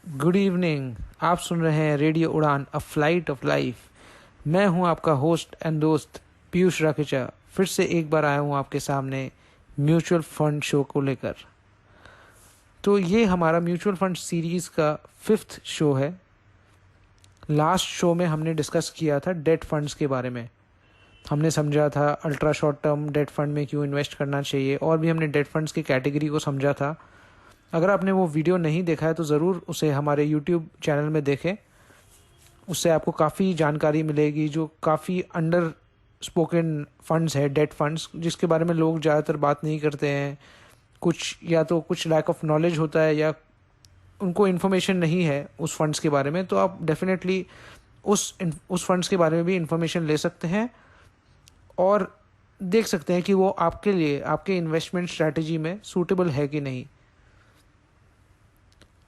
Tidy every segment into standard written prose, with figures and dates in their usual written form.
Good evening. आप सुन रहे हैं रेडियो उड़ान अ फ्लाइट ऑफ लाइफ। मैं हूं आपका होस्ट एंड दोस्त पीयूष राकेचा। फिर से एक बार आया हूं आपके सामने म्यूचुअल फंड शो को लेकर। तो ये हमारा म्यूचुअल फंड सीरीज़ का 5th शो है। लास्ट शो में हमने डिस्कस किया था डेट फंड्स के बारे में। हमने समझा था ultra short term debt fund में क्यों इन्वेस्ट करना चाहिए, और भी हमने डेट फंड्स की कैटेगरी को समझा था। अगर आपने वो वीडियो नहीं देखा है तो ज़रूर उसे हमारे यूट्यूब चैनल में देखें। उससे आपको काफ़ी जानकारी मिलेगी, जो काफ़ी अंडर स्पोकन फंड्स है, डेट फंड्स, जिसके बारे में लोग ज़्यादातर बात नहीं करते हैं। कुछ या तो कुछ लैक ऑफ नॉलेज होता है या उनको इन्फॉर्मेशन नहीं है उस फंड्स के बारे में। तो आप डेफिनेटली उस फंड्स के बारे में भी इंफॉर्मेशन ले सकते हैं और देख सकते हैं कि वो आपके लिए, आपके इन्वेस्टमेंट स्ट्रैटेजी में सूटेबल है कि नहीं।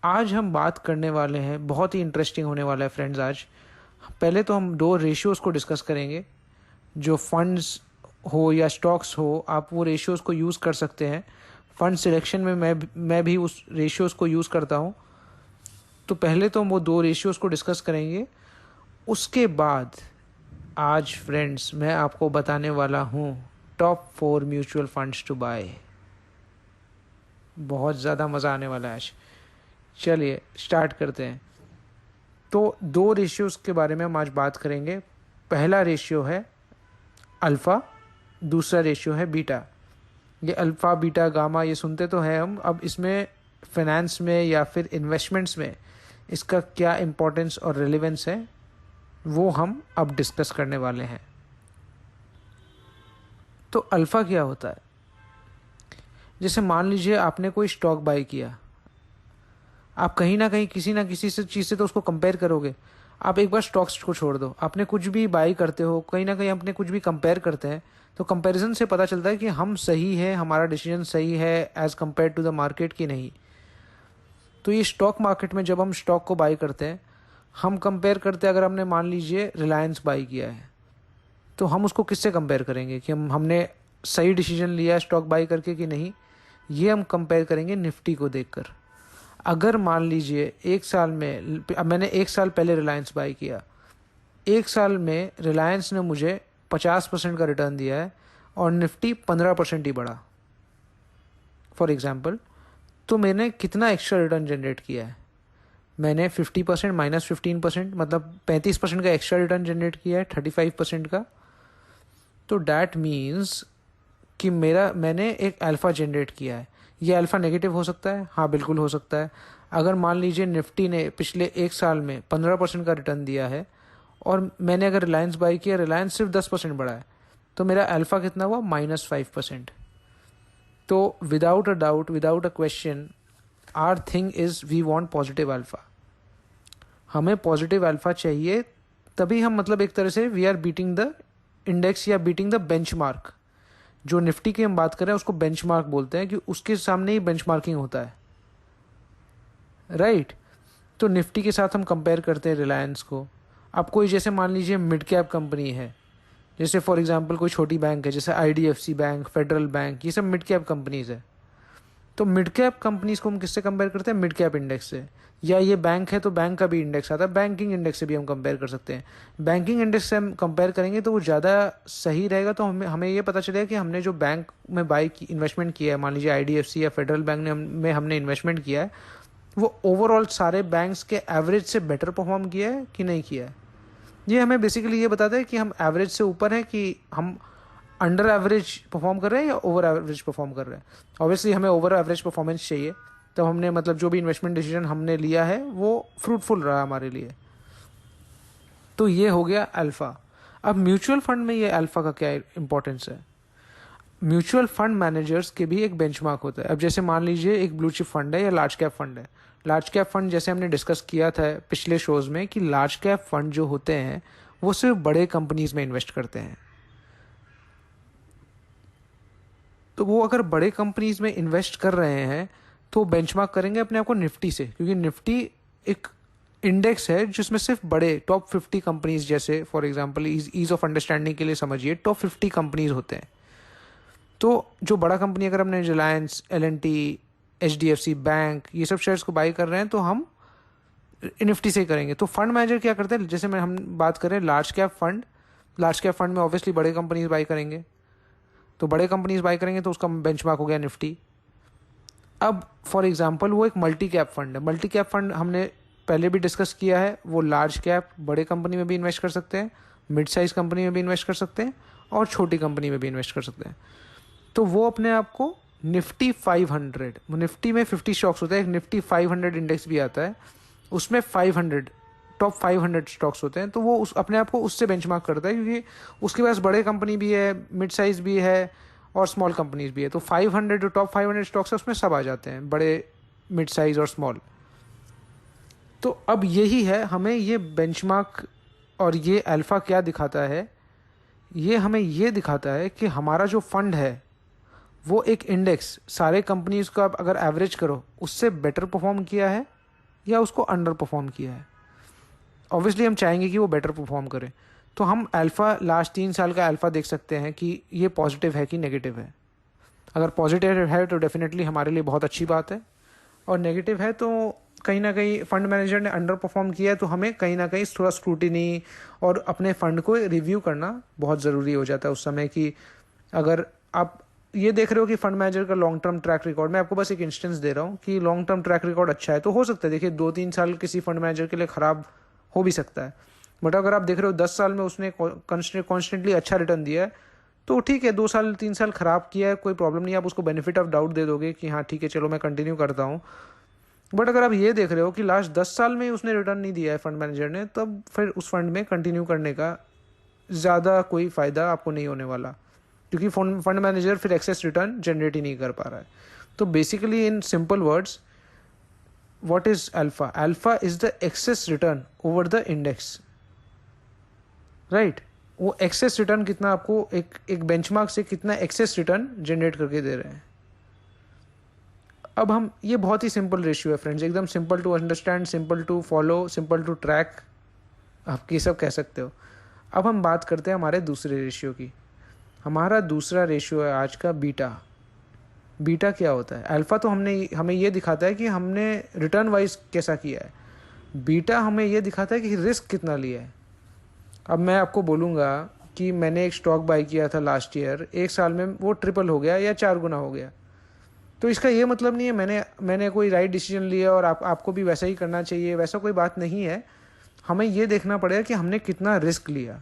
आज हम बात करने वाले हैं, बहुत ही इंटरेस्टिंग होने वाला है फ्रेंड्स। आज पहले तो हम 2 रेशियोज़ को डिस्कस करेंगे। जो फंड्स हो या स्टॉक्स हो, आप वो रेशियोज़ को यूज़ कर सकते हैं। फंड सिलेक्शन में मैं भी उस रेशियोज़ को यूज़ करता हूँ। तो पहले तो हम वो 2 रेशियोज़ को डिस्कस करेंगे। उसके बाद आज फ्रेंड्स मैं आपको बताने वाला हूँ top 4 mutual funds to buy. बहुत ज़्यादा मज़ा आने वाला है आज। चलिए स्टार्ट करते हैं। तो 2 रेशियोज़ के बारे में हम आज बात करेंगे। पहला रेशियो है अल्फ़ा, दूसरा रेशियो है बीटा। ये अल्फ़ा बीटा गामा ये सुनते तो हैं हम, अब इसमें फाइनेंस में या फिर इन्वेस्टमेंट्स में इसका क्या इम्पोर्टेंस और रेलेवेंस है वो हम अब डिस्कस करने वाले हैं। तो अल्फ़ा क्या होता है? जैसे मान लीजिए आपने कोई स्टॉक बाय किया, आप कहीं ना कहीं किसी ना किसी से चीज़ से तो उसको कंपेयर करोगे। आप एक बार स्टॉक्स को छोड़ दो, आपने कुछ भी बाई करते हो, कहीं ना कहीं अपने कुछ भी कंपेयर करते हैं, तो कंपैरिजन से पता चलता है कि हम सही है, हमारा डिसीजन सही है as compared to the market की नहीं। तो ये स्टॉक मार्केट में जब हम स्टॉक को बाई करते हैं, हम कंपेयर करते हैं। अगर हमने मान लीजिए रिलायंस बाई किया है, तो हम उसको किससे कंपेयर करेंगे कि हमने सही डिसीजन लिया है स्टॉक बाई करके कि नहीं। ये हम कंपेयर करेंगे निफ्टी को देखकर। अगर मान लीजिए एक साल में, अब मैंने 1 साल पहले रिलायंस बाई किया, 1 साल में रिलायंस ने मुझे 50% का रिटर्न दिया है और निफ्टी 15% ही बढ़ा फॉर एग्जांपल, तो मैंने कितना एक्स्ट्रा रिटर्न जनरेट किया है? मैंने 50% माइनस 15%, मतलब 35% का एक्स्ट्रा रिटर्न जनरेट किया है 35% का। तो डैट मीन्स कि मैंने एक अल्फ़ा जनरेट किया है। ये अल्फ़ा नेगेटिव हो सकता है, हाँ बिल्कुल हो सकता है। अगर मान लीजिए निफ्टी ने पिछले 1 साल में 15% का रिटर्न दिया है और मैंने अगर रिलायंस बाई किया, रिलायंस सिर्फ 10% बढ़ा है, तो मेरा अल्फ़ा कितना हुआ? -5%। तो without a doubt, without a question, our thing is we want positive alpha. हमें पॉजिटिव अल्फ़ा चाहिए, तभी हम, मतलब एक तरह से we are beating the index या बीटिंग द बेंचमार्क। जो निफ्टी की हम बात कर रहे हैं उसको बेंचमार्क बोलते हैं, कि उसके सामने ही बेंचमार्किंग होता है, राइट। तो निफ्टी के साथ हम कंपेयर करते हैं रिलायंस को। अब कोई, जैसे मान लीजिए मिड कैप कंपनी है, जैसे फॉर एग्जांपल कोई छोटी बैंक है, जैसे आईडीएफसी बैंक, फेडरल बैंक, ये सब मिड कैप कंपनीज है। तो मिड कैप कंपनीज को हम किससे कंपेयर करते हैं? मिड कैप इंडेक्स से। या ये बैंक है तो बैंक का भी इंडेक्स आता है, बैंकिंग इंडेक्स से भी हम कंपेयर कर सकते हैं। बैंकिंग इंडेक्स से हम कंपेयर करेंगे तो वो ज़्यादा सही रहेगा। तो हमें हमें ये पता चलेगा कि हमने जो बैंक में इन्वेस्टमेंट किया है, मान लीजिए आईडीएफसी या फेडरल बैंक में हमने इन्वेस्टमेंट किया है, वो ओवरऑल सारे बैंक्स के एवरेज से बेटर परफॉर्म किया है कि नहीं किया है। ये हमें बेसिकली ये बताता है कि हम एवरेज से ऊपर हैं, कि हम अंडर एवरेज परफॉर्म कर रहे हैं या ओवर एवरेज परफॉर्म कर रहे हैं। ऑब्वियसली हमें ओवर एवरेज परफॉर्मेंस चाहिए, तब हमने, मतलब जो भी इन्वेस्टमेंट डिसीजन हमने लिया है वो फ्रूटफुल रहा हमारे लिए। तो ये हो गया अल्फ़ा। अब म्यूचुअल फंड में ये अल्फ़ा का क्या इंपॉर्टेंस है? म्यूचुअल फंड मैनेजर्स के भी एक बेंचमार्क होता है। अब जैसे मान लीजिए एक ब्लू चिप फंड है या लार्ज कैप फंड है। लार्ज कैप फंड, जैसे हमने डिस्कस किया था पिछले शोज़ में, कि लार्ज कैप फंड जो होते हैं वो सिर्फ बड़े कंपनीज में इन्वेस्ट करते हैं। तो वो अगर बड़े कंपनीज में इन्वेस्ट कर रहे हैं तो बेंचमार्क करेंगे अपने आप को निफ्टी से, क्योंकि निफ्टी एक इंडेक्स है जिसमें सिर्फ बड़े टॉप 50 कंपनीज, जैसे for example ease of understanding के लिए समझिए टॉप 50 कंपनीज होते हैं। तो जो बड़ा कंपनी, अगर हमने Reliance, L and T, H D F C bank, ये सब शेयर्स को बाई कर रहे हैं, तो हम निफ्टी से ही करेंगे। तो फंड मैनेजर क्या करते हैं, जैसे मैं हम बात करें large cap fund, large cap fund में ऑब्वियसली बड़े कंपनीज बाई करेंगे, तो बड़े कंपनीज बाई करेंगे तो उसका बेंचमार्क हो गया निफ्टी। अब फॉर एग्जांपल वो एक मल्टी कैप फंड है, मल्टी कैप फंड हमने पहले भी डिस्कस किया है, वो लार्ज कैप बड़े कंपनी में भी इन्वेस्ट कर सकते हैं, मिड साइज कंपनी में भी इन्वेस्ट कर सकते हैं, और छोटी कंपनी में भी इन्वेस्ट कर सकते हैं। तो वो अपने आप को निफ्टी 500, निफ्टी में 50 स्टॉक्स होते हैं, एक निफ्टी 500 इंडेक्स भी आता है, उसमें 500 टॉप 500 स्टॉक्स होते हैं, तो वो उस अपने आप को उससे बेंचमार्क करता है, क्योंकि उसके पास बड़े कंपनी भी है, मिड साइज भी है, और स्मॉल कंपनीज भी है। तो 500 जो टॉप 500 स्टॉक्स है उसमें सब आ जाते हैं, बड़े, मिड साइज और स्मॉल। तो अब यही है, हमें ये बेंचमार्क और ये अल्फा क्या दिखाता है, ये हमें ये दिखाता है कि हमारा जो फंड है वो एक इंडेक्स सारे कंपनीज का अगर एवरेज करो उससे बेटर परफॉर्म किया है या उसको अंडर परफॉर्म किया है। ऑब्वियसली हम चाहेंगे कि वो बेटर परफॉर्म करें, तो हम अल्फ़ा लास्ट 3 साल का अल्फ़ा देख सकते हैं कि ये पॉजिटिव है कि नेगेटिव है। अगर पॉजिटिव है तो डेफिनेटली हमारे लिए बहुत अच्छी बात है, और नेगेटिव है तो कहीं ना कहीं फंड मैनेजर ने अंडर परफॉर्म किया है, तो हमें कहीं ना कहीं थोड़ा स्क्रूटिनी और अपने फंड को रिव्यू करना बहुत ज़रूरी हो जाता है उस समय। कि अगर आप ये देख रहे हो कि फंड मैनेजर का लॉन्ग टर्म ट्रैक रिकॉर्ड, मैं आपको बस एक इंस्टेंस दे रहा हूँ कि लॉन्ग टर्म ट्रैक रिकॉर्ड अच्छा है, तो हो सकता है देखिए 2-3 साल किसी फंड मैनेजर के लिए ख़राब हो भी सकता है, बट अगर आप देख रहे हो 10 साल में उसने कॉन्स्टेंटली अच्छा रिटर्न दिया है, तो ठीक है। 2 साल 3 साल खराब किया है, कोई प्रॉब्लम नहीं, आप उसको बेनिफिट ऑफ डाउट दे दोगे कि हाँ ठीक है चलो मैं कंटिन्यू करता हूँ। बट अगर आप ये देख रहे हो कि लास्ट 10 साल में उसने रिटर्न नहीं दिया है फंड मैनेजर ने, तब फिर उस फंड में कंटिन्यू करने का ज़्यादा कोई फ़ायदा आपको नहीं होने वाला, क्योंकि फंड मैनेजर फिर एक्सेस रिटर्न जनरेट ही नहीं कर पा रहा है। तो basically in simple words, what is alpha? Alpha is the excess return over the index, right. वो एक्सेस रिटर्न कितना आपको एक बेंचमार्क से कितना एक्सेस रिटर्न जनरेट करके दे रहे हैं। अब हम, ये बहुत ही सिंपल रेशियो है फ्रेंड्स, एकदम simple to understand, simple to follow, simple to track, आप ये सब कह सकते हो। अब हम बात करते हैं हमारे दूसरे रेशियो की। हमारा दूसरा रेशियो है आज का बीटा। बीटा क्या होता है? अल्फ़ा तो हमें ये दिखाता है कि हमने रिटर्न वाइज कैसा किया है, बीटा हमें ये दिखाता है कि रिस्क कितना लिया है। अब मैं आपको बोलूँगा कि मैंने एक स्टॉक बाई किया था लास्ट ईयर, 1 साल में वो ट्रिपल हो गया या 4 गुना हो गया, तो इसका ये मतलब नहीं है मैंने कोई राइट डिसीजन लिया और आपको भी वैसा ही करना चाहिए, वैसा कोई बात नहीं है। हमें ये देखना पड़ेगा कि हमने कितना रिस्क लिया,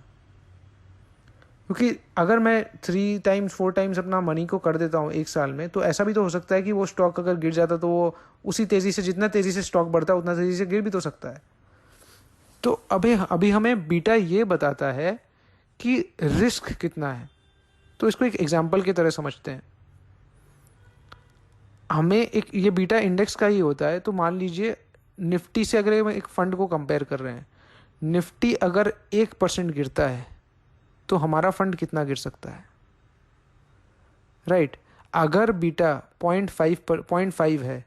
क्योंकि अगर मैं 3 टाइम्स 4 टाइम्स अपना मनी को कर देता हूँ 1 साल में, तो ऐसा भी तो हो सकता है कि वो स्टॉक अगर गिर जाता तो वो उसी तेज़ी से, जितना तेज़ी से स्टॉक बढ़ता है उतना तेज़ी से गिर भी तो सकता है। तो अभी हमें बीटा ये बताता है कि रिस्क कितना है। तो इसको एक एग्जाम्पल की तरह समझते हैं। हमें ये बीटा इंडेक्स का ही होता है। तो मान लीजिए निफ्टी से अगर हम एक फंड को कंपेयर कर रहे हैं, निफ्टी अगर 1% गिरता है तो हमारा फंड कितना गिर सकता है, राइट। अगर बीटा 0.5 है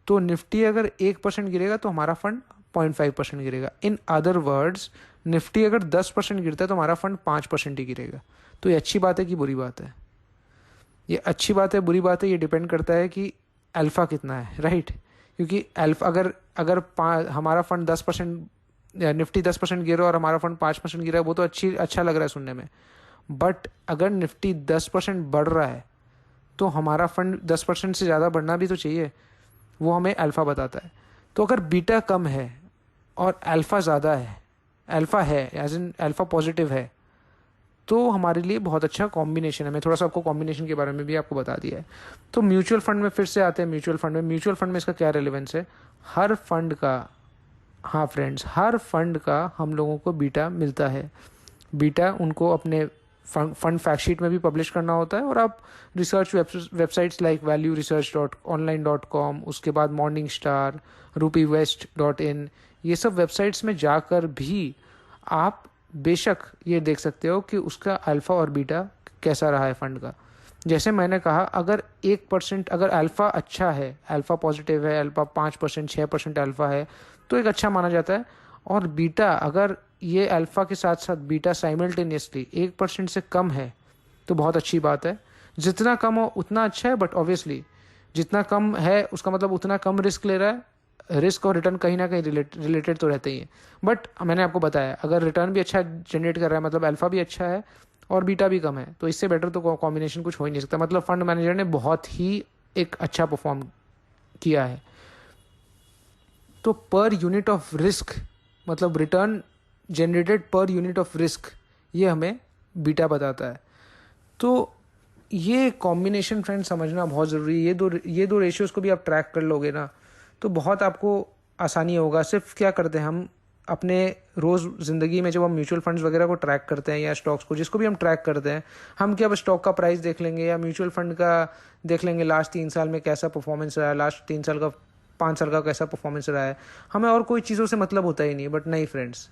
तो निफ्टी अगर 1% गिरेगा तो हमारा फंड 0.5% गिरेगा। इन अदर वर्ड्स, निफ्टी अगर 10% गिरता है तो हमारा फंड 5% ही गिरेगा। तो ये अच्छी बात है कि बुरी बात है? ये अच्छी बात है बुरी बात है, ये डिपेंड करता है कि अल्फ़ा कितना है, राइट। क्योंकि अल्फ़ा अगर हमारा फंड 10%, निफ्टी 10% गिरा और हमारा फंड 5% गिरा, वो तो अच्छा लग रहा है सुनने में। बट अगर निफ्टी 10% बढ़ रहा है तो हमारा फंड 10% से ज़्यादा बढ़ना भी तो चाहिए, वो हमें अल्फ़ा बताता है। तो अगर बीटा कम है और अल्फ़ा ज़्यादा है, अल्फ़ा है एज इन अल्फ़ा पॉजिटिव है, तो हमारे लिए बहुत अच्छा कॉम्बिनेशन है। मैं थोड़ा सा आपको कॉम्बिनेशन के बारे में भी आपको बता दिया है। तो म्यूचुअल फंड में फिर से आते हैं। म्यूचुअल फंड में इसका क्या रेलेवेंस है? हर फंड का, हाँ फ्रेंड्स, हर फंड का हम लोगों को बीटा मिलता है। बीटा उनको अपने फंड फैक्ट शीट में भी पब्लिश करना होता है, और आप रिसर्च वेबसाइट्स लाइक valueresearch.online.com, उसके बाद मॉर्निंग स्टार, rupeewest.in, ये सब वेबसाइट्स में जाकर भी आप बेशक ये देख सकते हो कि उसका अल्फ़ा और बीटा कैसा रहा है फंड का। जैसे मैंने कहा, अगर 1%, अगर अल्फ़ा अच्छा है, अल्फ़ा पॉजिटिव है, अल्फ़ा 5%, 6% अल्फ़ा है, तो एक अच्छा माना जाता है। और बीटा, अगर ये अल्फ़ा के साथ साथ बीटा साइमल्टेनियसली 1% से कम है तो बहुत अच्छी बात है। जितना कम हो उतना अच्छा है, बट ऑब्वियसली जितना कम है उसका मतलब उतना कम रिस्क ले रहा है, रिस्क और रिटर्न कहीं ना कहीं रिलेटेड तो रहते ही हैं। बट मैंने आपको बताया, अगर रिटर्न भी अच्छा जनरेट कर रहा है, मतलब अल्फा भी अच्छा है और बीटा भी कम है, तो इससे बेटर तो कॉम्बिनेशन कुछ हो ही नहीं सकता। मतलब फंड मैनेजर ने बहुत ही एक अच्छा परफॉर्म किया है। तो पर यूनिट ऑफ रिस्क, मतलब return generated per unit of risk, ये हमें बीटा बताता है। तो ये कॉम्बिनेशन फ्रेंड समझना बहुत ज़रूरी है। ये दो रेशियोज़ को भी आप ट्रैक कर लोगे ना, तो बहुत आपको आसानी होगा। सिर्फ क्या करते हैं हम अपने रोज़ ज़िंदगी में, जब हम म्यूचुअल फंड्स वगैरह को ट्रैक करते हैं या स्टॉक्स को, जिसको भी हम ट्रैक करते हैं, हम क्या बस स्टॉक का प्राइस देख लेंगे या म्यूचुअल फंड का देख लेंगे लास्ट 3 साल में कैसा परफॉर्मेंस रहा है, लास्ट 3 साल का 5 साल का कैसा परफॉर्मेंस रहा है, हमें और कोई चीज़ों से मतलब होता ही नहीं। बट नहीं फ्रेंड्स,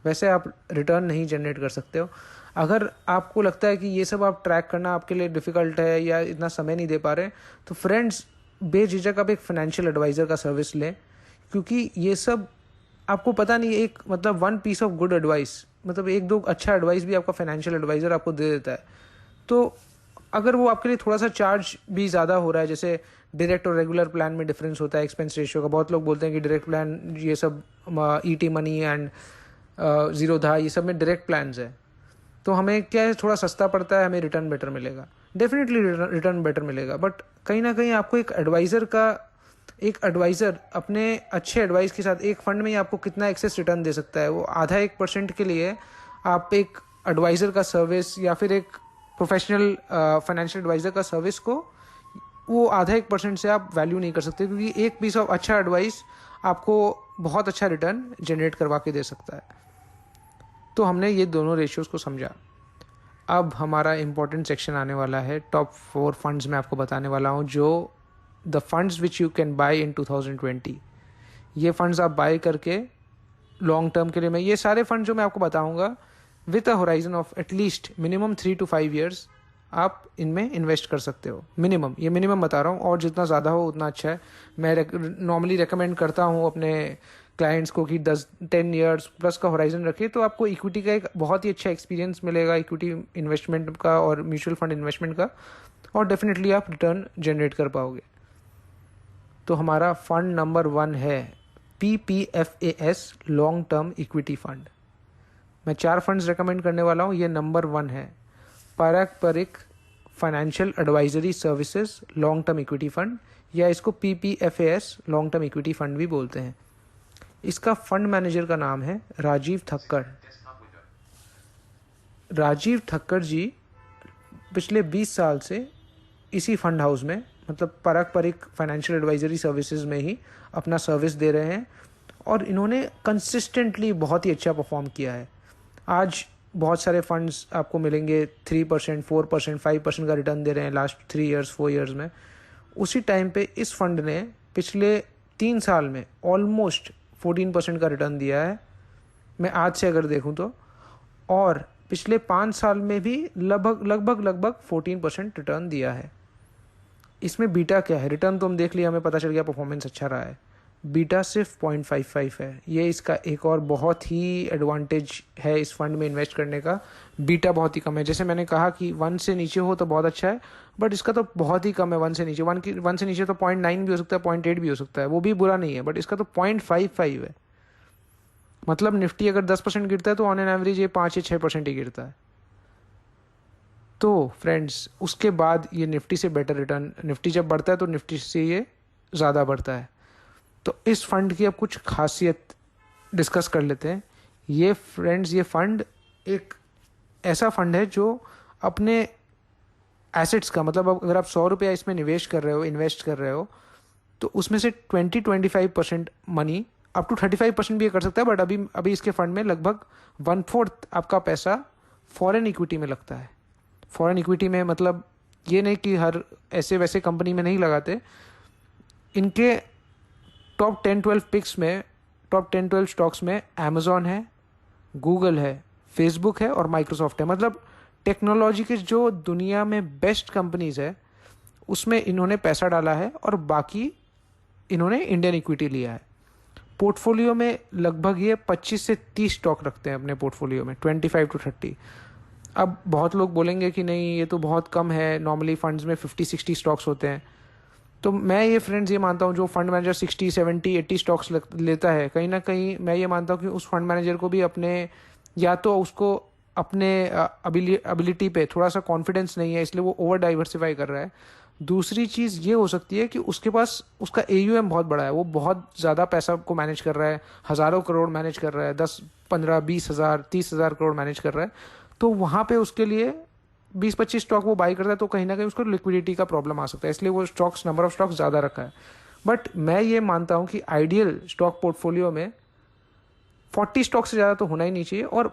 वैसे आप रिटर्न नहीं जनरेट कर सकते हो। अगर आपको लगता है कि ये सब आप ट्रैक करना आपके लिए डिफ़िकल्ट है या इतना समय नहीं दे पा रहे, तो फ्रेंड्स बेझिझक आप एक फाइनेंशियल एडवाइज़र का सर्विस लें, क्योंकि ये सब आपको पता नहीं, एक मतलब one piece of good advice, मतलब एक दो अच्छा एडवाइस भी आपका फाइनेंशियल एडवाइज़र आपको दे देता है। तो अगर वो आपके लिए थोड़ा सा चार्ज भी ज़्यादा हो रहा है, जैसे डायरेक्ट और रेगुलर प्लान में डिफरेंस होता है एक्सपेंस रेशियो का। बहुत लोग बोलते हैं कि डायरेक्ट प्लान ये सब ईटी मनी एंड ज़ीरो धा ये सब में डायरेक्ट प्लान्स है, तो हमें क्या है, थोड़ा सस्ता पड़ता है, हमें रिटर्न बेटर मिलेगा, डेफिनेटली रिटर्न बेटर मिलेगा। बट कहीं ना कहीं आपको एक एडवाइज़र अपने अच्छे एडवाइस के साथ एक फंड में ही आपको कितना एक्सेस रिटर्न दे सकता है। वो आधा 1% के लिए आप एक एडवाइज़र का सर्विस या फिर एक प्रोफेशनल फाइनेंशियल एडवाइज़र का सर्विस को, वो आधा 1% से आप वैल्यू नहीं कर सकते, क्योंकि एक पीस ऑफ अच्छा एडवाइस आपको बहुत अच्छा रिटर्न जनरेट करवा के दे सकता है। तो हमने ये दोनों रेशियोज़ को समझा। अब हमारा इम्पोर्टेंट सेक्शन आने वाला है, टॉप 4 फंड्स मैं आपको बताने वाला हूँ, जो the funds which you can buy in 2020। ये फंड्स आप बाय करके लॉन्ग टर्म के लिए, मैं ये सारे फंड जो मैं आपको बताऊंगा with a horizon of at least minimum 3 to 5 years आप इनमें इन्वेस्ट कर सकते हो। मिनिमम, ये मिनिमम बता रहा हूँ, और जितना ज़्यादा हो उतना अच्छा है। मैं नॉर्मली रेकमेंड करता हूँ अपने क्लाइंट्स को कि 10 years प्लस का होराइजन रखिए, तो आपको इक्विटी का एक बहुत ही अच्छा एक्सपीरियंस मिलेगा, इक्विटी इन्वेस्टमेंट का और म्यूचुअल फंड इन्वेस्टमेंट का, और डेफिनेटली आप रिटर्न जनरेट कर पाओगे। तो हमारा फंड नंबर 1 है PPFAS long term equity fund. मैं 4 फंड्स रेकमेंड करने वाला हूँ, ये नंबर 1 है पारस्परिक financial advisory services long term equity fund, या इसको PPFAS long term equity fund भी बोलते हैं। इसका फंड मैनेजर का नाम है राजीव ठक्कर। राजीव ठक्कर जी पिछले 20 साल से इसी फंड हाउस में, मतलब पारस्परिक फाइनेंशियल एडवाइजरी सर्विसेज में ही अपना सर्विस दे रहे हैं, और इन्होंने कंसिस्टेंटली बहुत ही अच्छा परफॉर्म किया है। आज बहुत सारे फंड्स आपको मिलेंगे 3%, 4%, 5% का रिटर्न दे रहे हैं लास्ट 3 years 4 years में। उसी टाइम पे इस फंड ने पिछले 3 साल में ऑलमोस्ट 14% का रिटर्न दिया है, मैं आज से अगर देखूं तो, और पिछले 5 साल में भी लगभग 14% रिटर्न दिया है। इसमें बीटा क्या है, रिटर्न तो हम देख लिया, हमें पता चल गया परफॉर्मेंस अच्छा रहा है। बीटा सिर्फ 0.55 है। ये इसका एक और बहुत ही एडवांटेज है इस फंड में इन्वेस्ट करने का, बीटा बहुत ही कम है। जैसे मैंने कहा कि 1 से नीचे हो तो बहुत अच्छा है, बट इसका तो बहुत ही कम है। 1 से नीचे, 1 से नीचे तो 0.9 भी हो सकता है, 0.8 भी हो सकता है, वो भी बुरा नहीं है, बट इसका तो 0.55 है। मतलब निफ्टी अगर 10% गिरता है तो ऑन एन एवरेज ये 5 या 6% ही गिरता है। तो फ्रेंड्स, उसके बाद ये निफ्टी से बेटर रिटर्न, निफ्टी जब बढ़ता है तो निफ्टी से ये ज़्यादा बढ़ता है। तो इस फंड की अब कुछ खासियत डिस्कस कर लेते हैं। ये फ्रेंड्स, ये फंड एक ऐसा फंड है जो अपने एसेट्स का, मतलब अगर आप 100 रुपया इसमें निवेश कर रहे हो, इन्वेस्ट कर रहे हो, तो उसमें से 20-25% मनी, अप टू 35% भी ये कर सकता है, बट अभी इसके फंड में लगभग 1/4 आपका पैसा फॉरेन इक्विटी में लगता है। फॉरेन इक्विटी में मतलब ये नहीं कि हर ऐसे वैसे कंपनी में नहीं लगाते, इनके टॉप 10-12 पिक्स में, टॉप 10-12 स्टॉक्स में अमेजॉन है, गूगल है, फेसबुक है और माइक्रोसॉफ्ट है। मतलब टेक्नोलॉजी के जो दुनिया में बेस्ट कंपनीज है उसमें इन्होंने पैसा डाला है, और बाकी इन्होंने इंडियन इक्विटी लिया है। पोर्टफोलियो में लगभग ये 25 से 30 स्टॉक रखते हैं अपने पोर्टफोलियो में, 25 to 30। अब बहुत लोग बोलेंगे कि नहीं ये तो बहुत कम है, नॉर्मली फंड्स में 50-60 स्टॉक्स होते हैं। तो मैं ये फ्रेंड्स ये मानता हूँ जो फंड मैनेजर 60 70 80 स्टॉक्स लेता है, कहीं ना कहीं मैं ये मानता हूँ कि उस फंड मैनेजर को भी अपने, या तो उसको अपने एबिलिटी पे थोड़ा सा कॉन्फिडेंस नहीं है इसलिए वो ओवर डाइवर्सिफाई कर रहा है। दूसरी चीज़ ये हो सकती है कि उसके पास उसका AUM बहुत बड़ा है, वो बहुत ज़्यादा पैसा को मैनेज कर रहा है, हज़ारों करोड़ मैनेज कर रहा है, 10 15 20 हज़ार 30 हज़ार करोड़ मैनेज कर रहा है। तो वहाँ पे उसके लिए 20 25 स्टॉक वो बाई करता है तो कहीं ना कहीं उसको लिक्विडिटी का प्रॉब्लम आ सकता है, इसलिए वो स्टॉक्स नंबर ऑफ स्टॉक्स ज़्यादा रखा है। बट मैं ये मानता हूँ कि आइडियल स्टॉक पोर्टफोलियो में 40 स्टॉक्स से ज़्यादा तो होना ही नहीं चाहिए, और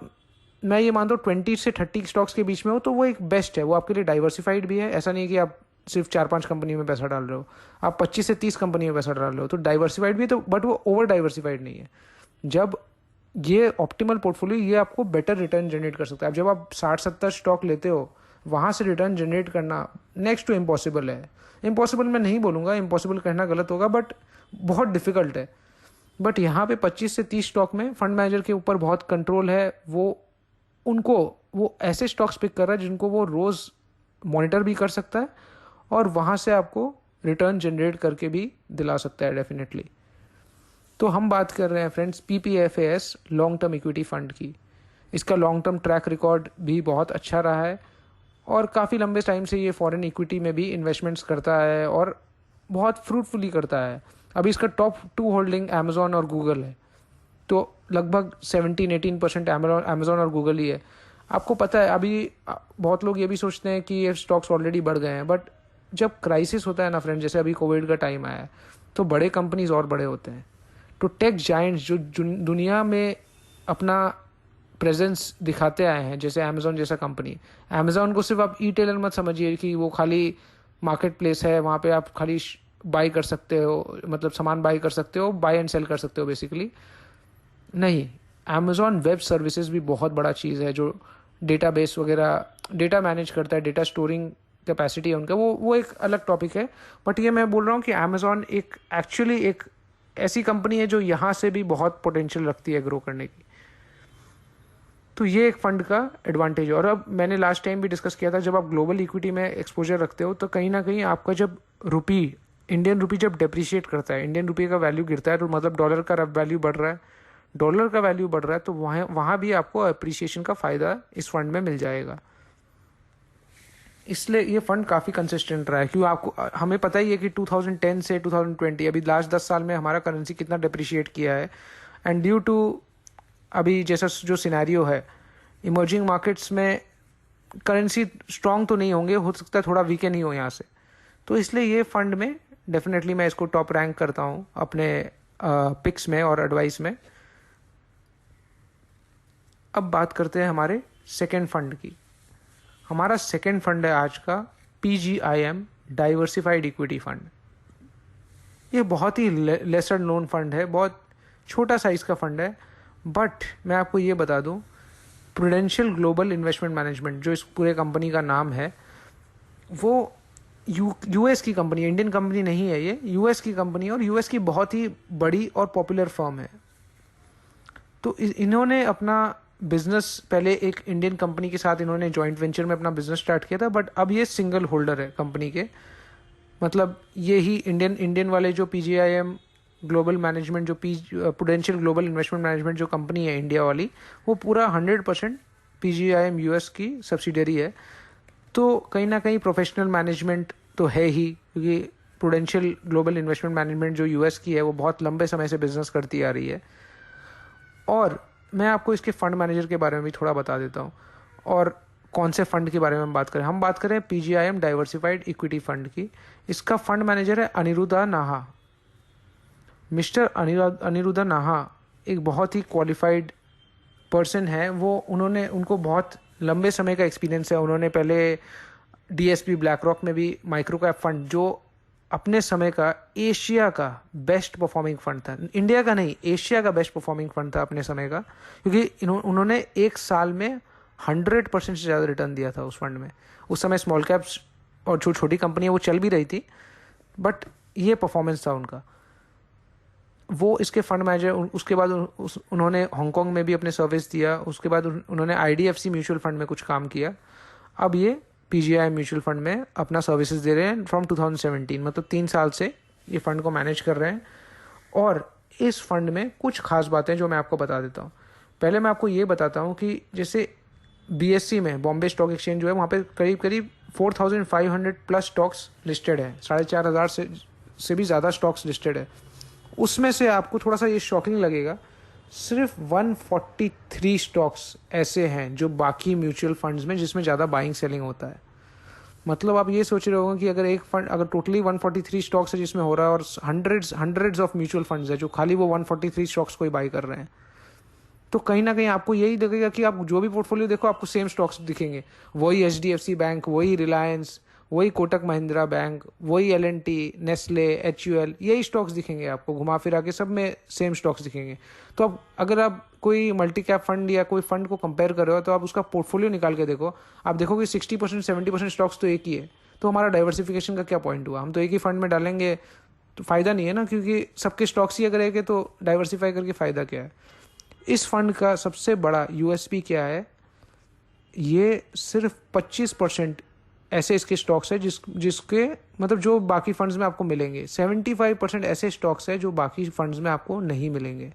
मैं ये मानता हूँ 20 से 30 स्टॉक्स के बीच में हो तो वो एक बेस्ट है, वो आपके लिए डाइवर्सिफाइड भी है। ऐसा नहीं है कि आप सिर्फ 4 5 कंपनी में पैसा डाल रहे हो, आप 25 से 30 कंपनी में पैसा डाल रहे हो, तो डाइवर्सिफाइड भी है, तो बट वो ओवर डाइवर्सिफाइड नहीं है। जब ये ऑप्टिमल पोर्टफोलियो ये आपको बेटर रिटर्न जनरेट कर सकता है। अब जब आप 60 70 स्टॉक लेते हो वहाँ से रिटर्न जनरेट करना नेक्स्ट टू इम्पॉसिबल है। इम्पॉसिबल मैं नहीं बोलूँगा, इम्पॉसिबल कहना गलत होगा, बट बहुत डिफिकल्ट है। बट यहाँ पे 25 से 30 स्टॉक में फंड मैनेजर के ऊपर बहुत कंट्रोल है, वो ऐसे स्टॉक्स पिक कर रहा है जिनको वो रोज़ मॉनिटर भी कर सकता है और वहाँ से आपको रिटर्न जनरेट करके भी दिला सकता है डेफिनेटली। तो हम बात कर रहे हैं friends PPFAS long term equity fund की। इसका लॉन्ग टर्म ट्रैक रिकॉर्ड भी बहुत अच्छा रहा है और काफ़ी लंबे टाइम से ये फॉरेन इक्विटी में भी इन्वेस्टमेंट्स करता है और बहुत फ्रूटफुली करता है। अभी इसका टॉप 2 होल्डिंग अमेजोन और गूगल है, तो लगभग 17 18% अमेजोन और गूगल ही है। आपको पता है अभी बहुत लोग ये भी सोचते हैं कि ये स्टॉक्स ऑलरेडी बढ़ गए हैं, बट जब क्राइसिस होता है ना फ्रेंड, जैसे अभी कोविड का टाइम आया है, तो बड़े कंपनीज और बड़े होते हैं। तो टेक जायंट्स जो दुनिया में अपना प्रेजेंस दिखाते आए हैं, जैसे अमेजोन जैसा कंपनी, अमेजोन को सिर्फ आप ई-टेलर मत समझिए कि वो खाली मार्केट प्लेस है, वहाँ पे आप खाली बाई कर सकते हो, मतलब सामान बाई कर सकते हो, बाई एंड सेल कर सकते हो बेसिकली। नहीं, अमेजोन वेब सर्विसेज भी बहुत बड़ा चीज़ है, जो डेटाबेस वगैरह डेटा मैनेज करता है, डेटा स्टोरिंग कैपेसिटी है उनका, वो एक अलग टॉपिक है। बट ये मैं बोल रहा हूँ कि अमेजोन एक एक्चुअली एक ऐसी कंपनी है जो यहाँ से भी बहुत पोटेंशियल रखती है ग्रो करने की। तो ये एक फंड का एडवांटेज है। और अब मैंने लास्ट टाइम भी डिस्कस किया था, जब आप ग्लोबल इक्विटी में एक्सपोजर रखते हो तो कहीं ना कहीं आपका जब इंडियन रुपी जब डेप्रिशिएट करता है, इंडियन रुपये का वैल्यू गिरता है, तो मतलब डॉलर का वैल्यू बढ़ रहा है, डॉलर का वैल्यू बढ़ रहा है, तो वहाँ भी आपको अप्रिसिएशन का फ़ायदा इस फंड में मिल जाएगा। इसलिए ये फंड काफ़ी कंसिस्टेंट रहा है, क्योंकि आपको हमें पता ही है कि 2010 से 2020 अभी लास्ट 10 साल में हमारा करेंसी कितना डिप्रिशिएट किया है। एंड ड्यू टू अभी जैसा जो सिनेरियो है इमर्जिंग मार्केट्स में, करेंसी स्ट्रांग तो नहीं होंगे, हो सकता है थोड़ा वीकन ही हो यहाँ से। तो इसलिए ये फंड में डेफिनेटली मैं इसको टॉप रैंक करता हूँ अपने पिक्स में और एडवाइस में। अब बात करते हैं हमारे सेकेंड फंड की। हमारा सेकेंड फंड है आज का PGIM डाइवर्सिफाइड इक्विटी फंड। ये बहुत ही लेसर नोन फंड है, बहुत छोटा साइज का फंड है, बट मैं आपको ये बता दूं, प्रूडेंशियल ग्लोबल इन्वेस्टमेंट मैनेजमेंट जो इस पूरे कंपनी का नाम है, वो US की कंपनी है, इंडियन कंपनी नहीं है, ये US की कंपनी है और US की बहुत ही बड़ी और पॉपुलर फर्म है। तो इन्होंने अपना बिजनेस पहले एक इंडियन कंपनी के साथ इन्होंने जॉइंट वेंचर में अपना बिजनेस स्टार्ट किया था, बट अब ये सिंगल होल्डर है कंपनी के। मतलब ये ही इंडियन वाले जो PGIM ग्लोबल मैनेजमेंट, जो प्रूडेंशियल ग्लोबल इन्वेस्टमेंट मैनेजमेंट जो कंपनी है इंडिया वाली, वो पूरा 100% PGIM US की सब्सिडरी है। तो कहीं ना कहीं प्रोफेशनल मैनेजमेंट तो है ही, क्योंकि प्रूडेंशियल ग्लोबल इन्वेस्टमेंट मैनेजमेंट जो US की है वो बहुत लंबे समय से बिजनेस करती आ रही है। और मैं आपको इसके फंड मैनेजर के बारे में भी थोड़ा बता देता हूँ, और कौन से फंड के बारे में हम बात करें। हम बात करें PGIM डाइवर्सिफाइड इक्विटी फंड की। इसका फंड मैनेजर है अनिरुद्धा नाहा। मिस्टर अनिरुद्धा नाहा एक बहुत ही क्वालिफाइड पर्सन है। उनको बहुत लंबे समय का एक्सपीरियंस है। उन्होंने पहले DSP ब्लैक रॉक में भी माइक्रो कैप फंड, जो अपने समय का एशिया का बेस्ट परफॉर्मिंग फंड था, इंडिया का नहीं, एशिया का बेस्ट परफॉर्मिंग फंड था अपने समय का, क्योंकि उन्होंने एक साल में 100% से ज़्यादा रिटर्न दिया था उस फंड में। उस समय स्मॉल कैप्स और जो छोटी कंपनियां वो चल भी रही थी, बट ये परफॉर्मेंस था उनका। वो इसके फंड मैनेजर, उसके बाद उन्होंने हांगकांग में भी अपने सर्विस दिया। उसके बाद उन्होंने IDFC म्यूचुअल फंड में कुछ काम किया। अब ये पीजीआई म्यूचुअल फंड में अपना सर्विसेज दे रहे हैं फ्रॉम 2017, मतलब 3 साल से ये फंड को मैनेज कर रहे हैं। और इस फंड में कुछ खास बातें जो मैं आपको बता देता हूँ। पहले मैं आपको ये बताता हूँ कि जैसे बीएससी में, बॉम्बे स्टॉक एक्सचेंज जो है, वहाँ पे करीब करीब 4500 प्लस स्टॉक्स लिस्टेड है, 4500 से भी ज़्यादा स्टॉक्स लिस्टेड है। उसमें से आपको थोड़ा सा ये शॉकिंग लगेगा, सिर्फ 143 स्टॉक्स ऐसे हैं जो बाकी म्यूचुअल फंड्स में जिसमें ज़्यादा बाइंग सेलिंग होता है। मतलब आप ये सोच रहे होंगे कि अगर एक फंड, अगर टोटली 143 स्टॉक्स है जिसमें हो रहा है और हंड्रेड्स ऑफ म्यूचुअल फंड्स है जो खाली वो 143 स्टॉक्स को ही बाई कर रहे हैं, तो कहीं ना कहीं आपको यही लगेगा कि आप जो भी पोर्टफोलियो देखो आपको सेम स्टॉक्स दिखेंगे। वही एचडीएफसी बैंक, वही रिलायंस, वही कोटक महिंद्रा बैंक, वही एलएनटी, नेस्ले, एचयूएल, यही स्टॉक्स दिखेंगे आपको घुमा फिरा के, सब में सेम स्टॉक्स दिखेंगे। तो अब अगर आप कोई मल्टी कैप फंड या कोई फंड को कंपेयर कर रहे हो तो आप उसका पोर्टफोलियो निकाल के देखो, आप देखोगे 60% 70% स्टॉक्स तो एक ही है। तो हमारा डाइवर्सिफिकेशन का क्या पॉइंट हुआ? हम तो एक ही फंड में डालेंगे तो फायदा नहीं है ना, क्योंकि सबके स्टॉक्स ही अगर एक है तो डाइवर्सिफाई करके फायदा क्या है? इस फंड का सबसे बड़ा यूएसपी क्या है? ये सिर्फ 25% ऐसे इसके स्टॉक्स है जिसके मतलब जो बाकी फंड्स में आपको मिलेंगे। 75% ऐसे स्टॉक्स है जो बाकी फंड्स में आपको नहीं मिलेंगे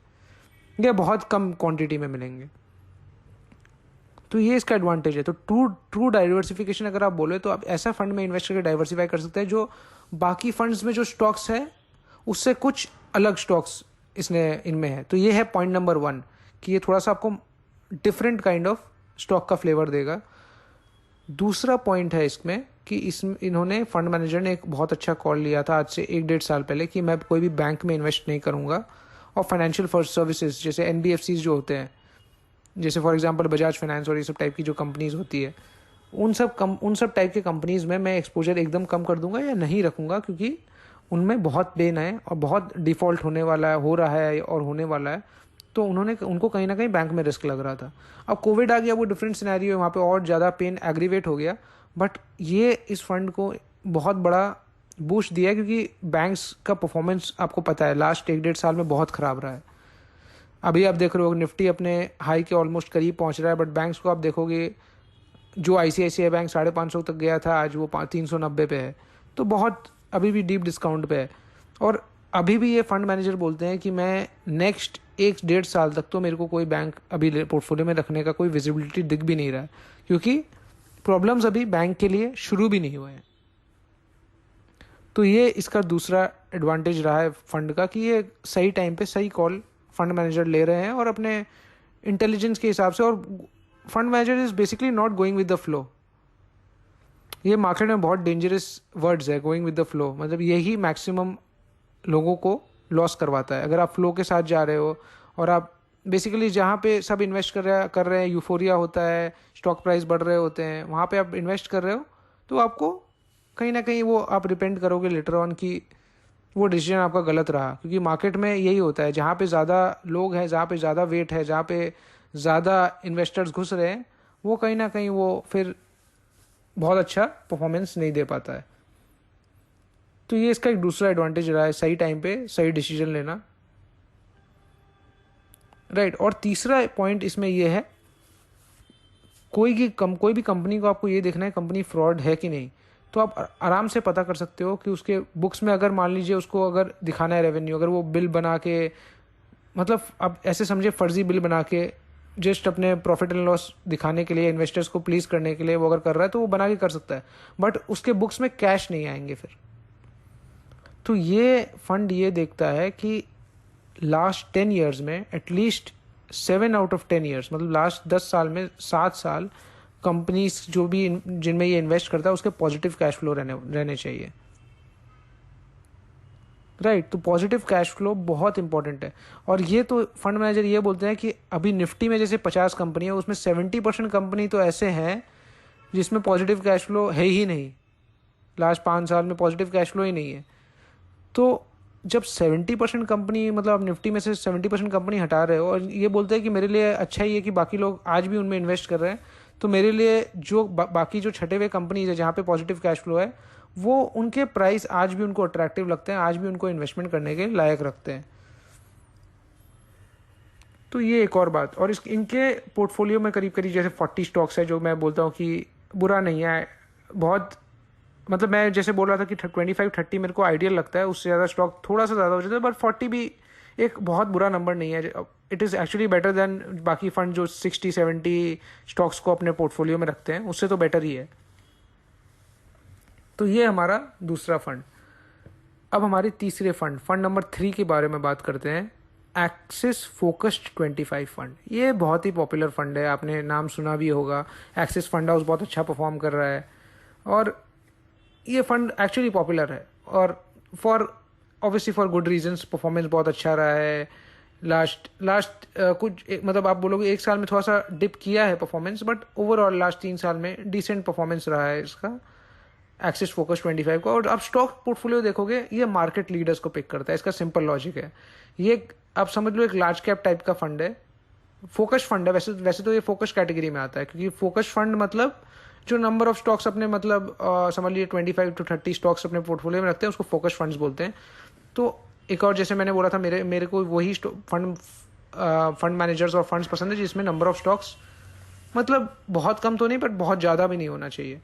या बहुत कम क्वांटिटी में मिलेंगे। तो ये इसका एडवांटेज है। तो ट्रू डाइवर्सिफिकेशन अगर आप बोले तो आप ऐसा फंड में इन्वेस्ट करके डाइवर्सिफाई कर सकते हैं जो बाकी फंड्स में जो स्टॉक्स है उससे कुछ अलग स्टॉक्स इनमें है। तो ये है पॉइंट नंबर 1 कि ये थोड़ा सा आपको डिफरेंट काइंड ऑफ स्टॉक का फ्लेवर देगा। दूसरा पॉइंट है इसमें कि इन्होंने, फंड मैनेजर ने एक बहुत अच्छा कॉल लिया था आज से 1-1.5 साल पहले कि मैं कोई भी बैंक में इन्वेस्ट नहीं करूंगा और फाइनेंशियल सर्विसेज जैसे एनबीएफसीज जो होते हैं, जैसे फॉर एग्जांपल बजाज फाइनेंस और ये सब टाइप की जो कंपनीज होती है, उन सब टाइप के कंपनीज में मैं एक्सपोजर एकदम कम कर दूंगा या नहीं रखूंगा, क्योंकि उनमें बहुत पेन है और बहुत डिफॉल्ट होने वाला है, हो रहा है और होने वाला है। तो उनको कहीं ना कहीं बैंक में रिस्क लग रहा था। अब कोविड आ गया, वो डिफरेंट सिनेरियो है, वहाँ पे और ज़्यादा पेन एग्रीवेट हो गया। बट ये इस फंड को बहुत बड़ा बूस्ट दिया है, क्योंकि बैंक्स का परफॉर्मेंस आपको पता है लास्ट 1-1.5 साल में बहुत ख़राब रहा है। अभी आप देख रहे हो निफ्टी अपने हाई के ऑलमोस्ट करीब पहुँच रहा है, बट बैंक्स को आप देखोगे जो आईसीआईसीआई बैंक 550 तक गया था, आज वो 390 पे है। तो बहुत अभी भी डीप डिस्काउंट पे है। और अभी भी ये फंड मैनेजर बोलते हैं कि मैं नेक्स्ट 1-1.5 साल तक तो मेरे को कोई बैंक अभी पोर्टफोलियो में रखने का कोई विजिबिलिटी दिख भी नहीं रहा है, क्योंकि प्रॉब्लम्स अभी बैंक के लिए शुरू भी नहीं हुए हैं। तो ये इसका दूसरा एडवांटेज रहा है फंड का कि ये सही टाइम पे सही कॉल फंड मैनेजर ले रहे हैं और अपने इंटेलिजेंस के हिसाब से। और fund manager is basically not going with the flow. ये मार्केट में बहुत डेंजरस वर्ड्स है, गोइंग विद द फ्लो, मतलब यही मैक्सिमम लोगों को लॉस करवाता है। अगर आप फ्लो के साथ जा रहे हो और आप बेसिकली जहाँ पे सब इन्वेस्ट कर रहे हैं, यूफोरिया होता है, स्टॉक प्राइस बढ़ रहे होते हैं, वहाँ पे आप इन्वेस्ट कर रहे हो, तो आपको कहीं ना कहीं वो आप रिपेंट करोगे लेटर ऑन कि वो डिसीजन आपका गलत रहा। क्योंकि मार्केट में यही होता है, जहाँ पे ज़्यादा लोग हैं, जहाँ पे ज़्यादा वेट है, जहाँ पे ज़्यादा इन्वेस्टर्स घुस रहे हैं, वो कहीं ना कहीं वो फिर बहुत अच्छा परफॉर्मेंस नहीं दे पाता है। तो ये इसका एक दूसरा एडवांटेज रहा है, सही टाइम पे सही डिसीजन लेना, राइट। और तीसरा पॉइंट इसमें ये है, कोई भी कंपनी को आपको ये देखना है कंपनी फ्रॉड है कि नहीं, तो आप आराम से पता कर सकते हो कि उसके बुक्स में अगर मान लीजिए उसको अगर दिखाना है रेवेन्यू, अगर वो बिल बना के, मतलब आप ऐसे समझे फर्जी बिल बना के जस्ट अपने प्रॉफिट एंड लॉस दिखाने के लिए, इन्वेस्टर्स को प्लीज करने के लिए वो अगर कर रहा है तो वो बना के कर सकता है, बट उसके बुक्स में कैश नहीं आएंगे फिर। तो ये फंड ये देखता है कि लास्ट 10 ईयर्स में एटलीस्ट 7 आउट ऑफ 10 ईयर्स, मतलब लास्ट 10 साल में 7 साल कंपनीज जो भी जिनमें ये इन्वेस्ट करता है उसके पॉजिटिव कैश फ्लो रहने चाहिए, राइट। तो पॉजिटिव कैश फ्लो बहुत इंपॉर्टेंट है। और ये तो फंड मैनेजर ये बोलते हैं कि अभी निफ्टी में जैसे 50 कंपनी है, उसमें 70% कंपनी तो ऐसे हैं जिसमें पॉजिटिव कैश फ्लो है ही नहीं, लास्ट 5 साल में पॉजिटिव कैश फ्लो ही नहीं है। तो जब 70% कंपनी, मतलब आप निफ्टी में से 70% कंपनी हटा रहे हो और ये बोलते हैं कि मेरे लिए अच्छा ही है कि बाकी लोग आज भी उनमें इन्वेस्ट कर रहे हैं, तो मेरे लिए जो बाकी जो छटे हुए कंपनीज है जहाँ पे पॉजिटिव कैश फ्लो है, वो उनके प्राइस आज भी उनको अट्रैक्टिव लगते हैं, आज भी उनको इन्वेस्टमेंट करने के लायक रखते हैं। तो ये एक और बात। और इनके पोर्टफोलियो में करीब करीब जैसे 40 स्टॉक्स है, जो मैं बोलता हूँ कि बुरा नहीं है, बहुत, मतलब मैं जैसे बोल रहा था कि 25-30 मेरे को आइडियल लगता है, उससे ज़्यादा स्टॉक थोड़ा सा ज़्यादा हो जाता है, बट 40 भी एक बहुत बुरा नंबर नहीं है। It is actually better than बाकी फंड जो 60-70 स्टॉक्स को अपने पोर्टफोलियो में रखते हैं, उससे तो बेटर ही है। तो ये हमारा दूसरा फंड। अब हमारे तीसरे फंड, फंड नंबर 3 के बारे में बात करते हैं, एक्सिस फोकस्ड 25 फंड। ये बहुत ही पॉपुलर फंड है, आपने नाम सुना भी होगा। एक्सिस फंड हाउस बहुत अच्छा परफॉर्म कर रहा है और ये फंड एक्चुअली पॉपुलर है, और for obviously for good reasons. Performance बहुत अच्छा रहा है लास्ट लास्ट मतलब आप बोलोगे एक साल में थोड़ा सा डिप किया है परफॉर्मेंस, बट ओवरऑल लास्ट 3 साल में डिसेंट परफॉर्मेंस रहा है इसका, एक्सिस फोकस 25 का। और आप स्टॉक पोर्टफोलियो देखोगे, ये मार्केट लीडर्स को पिक करता है। इसका सिंपल लॉजिक है, ये आप समझ लो एक लार्ज कैप टाइप का फंड है, फोकस फंड है। वैसे वैसे तो ये फोकस कैटेगरी में आता है, क्योंकि फोकस फंड मतलब जो नंबर ऑफ स्टॉक्स अपने मतलब समझ लीजिए 25-30 स्टॉक्स अपने पोर्टफोलियो में रखते हैं, उसको फोकस फंड्स बोलते हैं। तो एक और जैसे मैंने बोला था, मेरे मेरे को वही फंड मैनेजर्स और फंड्स पसंद है जिसमें नंबर ऑफ स्टॉक्स मतलब बहुत कम तो नहीं, बट बहुत ज़्यादा भी नहीं होना चाहिए।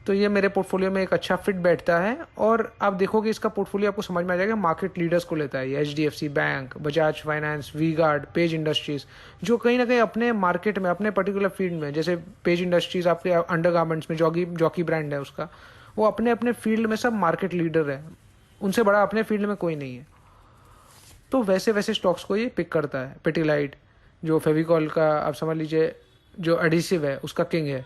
तो ये मेरे पोर्टफोलियो में एक अच्छा फिट बैठता है। और आप देखोगे इसका पोर्टफोलियो आपको समझ में आ जाएगा, मार्केट लीडर्स को लेता है ये, HDFC bank, Bajaj finance, V Guard, Page Industries, जो कहीं ना कहीं अपने मार्केट में अपने पर्टिकुलर फील्ड में, जैसे पेज इंडस्ट्रीज आपके अंडरगारमेंट्स में जॉकी ब्रांड है उसका, वो अपने अपने फील्ड में सब मार्केट लीडर है, उनसे बड़ा अपने फील्ड में कोई नहीं है। तो वैसे वैसे स्टॉक्स को ये पिक करता है। पिटिलाइट जो फेविकॉल का आप समझ लीजिए जो एडिसिव है उसका किंग है।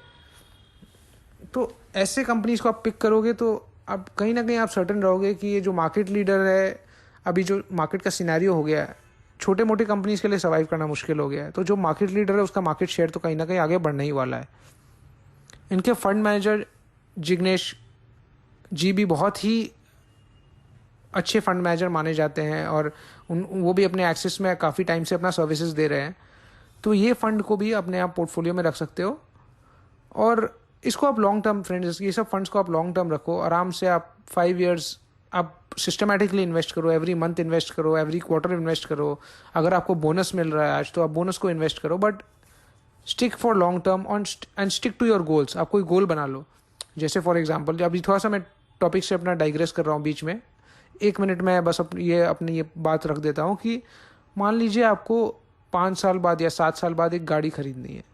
तो ऐसे कंपनीज को आप पिक करोगे तो आप कहीं ना कहीं आप सर्टेन रहोगे कि ये जो मार्केट लीडर है, अभी जो मार्केट का सिनेरियो हो गया है, छोटे मोटे कंपनीज के लिए सर्वाइव करना मुश्किल हो गया है, तो जो मार्केट लीडर है उसका मार्केट शेयर तो कहीं ना कहीं आगे बढ़ने ही वाला है। इनके फंड मैनेजर जिग्नेश जी भी बहुत ही अच्छे फंड मैनेजर माने जाते हैं, और वो भी अपने एक्सेस में काफ़ी टाइम से अपना सर्विसेज दे रहे हैं। तो ये फंड को भी अपने आप पोर्टफोलियो में रख सकते हो, और इसको आप लॉन्ग टर्म, फ्रेंड्स ये सब फंड्स को आप लॉन्ग टर्म रखो आराम से। आप 5 years आप सिस्टमेटिकली इन्वेस्ट करो, एवरी मंथ इन्वेस्ट करो, एवरी क्वार्टर इन्वेस्ट करो। अगर आपको बोनस मिल रहा है आज तो आप बोनस को इन्वेस्ट करो, but stick for long term and stick to your goals. आप कोई गोल बना लो। जैसे फॉर एग्जाम्पल, अभी थोड़ा सा मैं टॉपिक से अपना डाइग्रेस कर रहा हूँ बीच में, 1 मिनट में बस अपनी ये बात रख देता हूँ कि मान लीजिए आपको 5 साल बाद या 7 साल बाद एक गाड़ी खरीदनी है,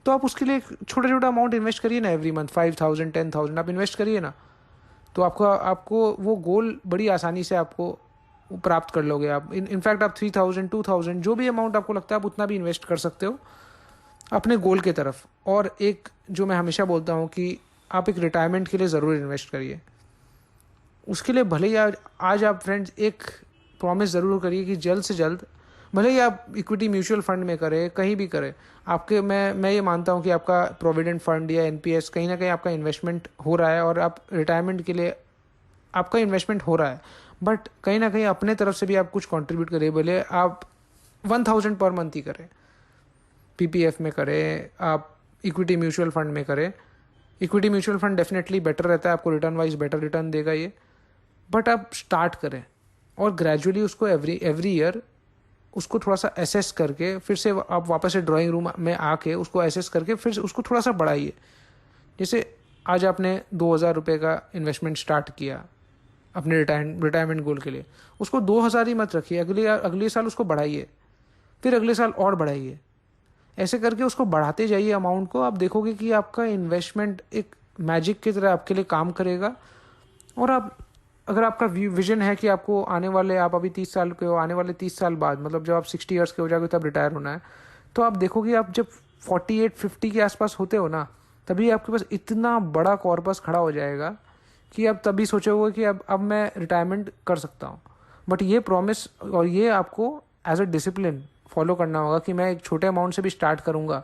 तो आप उसके लिए छोटा छोटा अमाउंट इन्वेस्ट करिए ना, एवरी मंथ 5,000 10,000 आप इन्वेस्ट करिए ना। तो आपको वो गोल बड़ी आसानी से आपको प्राप्त कर लोगे आप। इनफैक्ट आप 3,000 2,000 जो भी अमाउंट आपको लगता है आप उतना भी इन्वेस्ट कर सकते हो अपने गोल के तरफ। और एक जो मैं हमेशा बोलता हूँ कि आप एक रिटायरमेंट के लिए ज़रूर इन्वेस्ट करिए। उसके लिए भले ही आज आप फ्रेंड्स एक प्रॉमिस ज़रूर करिए कि जल्द से जल्द, भले ही आप इक्विटी म्यूचुअल फंड में करें, कहीं भी करें, आपके मैं ये मानता हूँ कि आपका प्रोविडेंट फंड या NPS कहीं ना कहीं आपका इन्वेस्टमेंट हो रहा है, और आप रिटायरमेंट के लिए आपका इन्वेस्टमेंट हो रहा है, बट कहीं ना कहीं अपने तरफ से भी आप कुछ कंट्रीब्यूट करिए। भले आप 1,000 पर मंथ ही करें, PPF में करें, आप इक्विटी म्यूचुअल फंड में करें। Equity mutual fund definitely better रहता है, आपको रिटर्न वाइज बेटर रिटर्न देगा ये, बट आप स्टार्ट करें और ग्रेजुअली उसको एवरी ईयर उसको थोड़ा सा एसेस करके, फिर से आप वापस से ड्राइंग रूम में आके उसको एसेस करके फिर से उसको थोड़ा सा बढ़ाइए। जैसे आज आपने 2,000 रुपये का इन्वेस्टमेंट स्टार्ट किया अपने रिटायरमेंट गोल के लिए, उसको 2,000 ही मत रखिए, अगले साल उसको बढ़ाइए, फिर अगले साल और बढ़ाइए। ऐसे करके उसको बढ़ाते जाइए अमाउंट को। आप देखोगे कि आपका इन्वेस्टमेंट एक मैजिक की तरह आपके लिए काम करेगा। और आप अगर आपका विजन है कि आपको आने वाले, आप अभी 30 साल के हो, आने वाले 30 साल बाद मतलब जब आप 60 ईयर्स के हो जाओगे तब रिटायर होना है, तो आप देखोगे आप जब 48-50 के आसपास होते हो ना, तभी आपके पास इतना बड़ा कॉर्पस खड़ा हो जाएगा कि आप तभी सोचोगे कि अब मैं रिटायरमेंट कर सकता हूँ। बट ये प्रॉमिस और ये आपको एज अ डिसिप्लिन फॉलो करना होगा कि मैं एक छोटे अमाउंट से भी स्टार्ट करूँगा,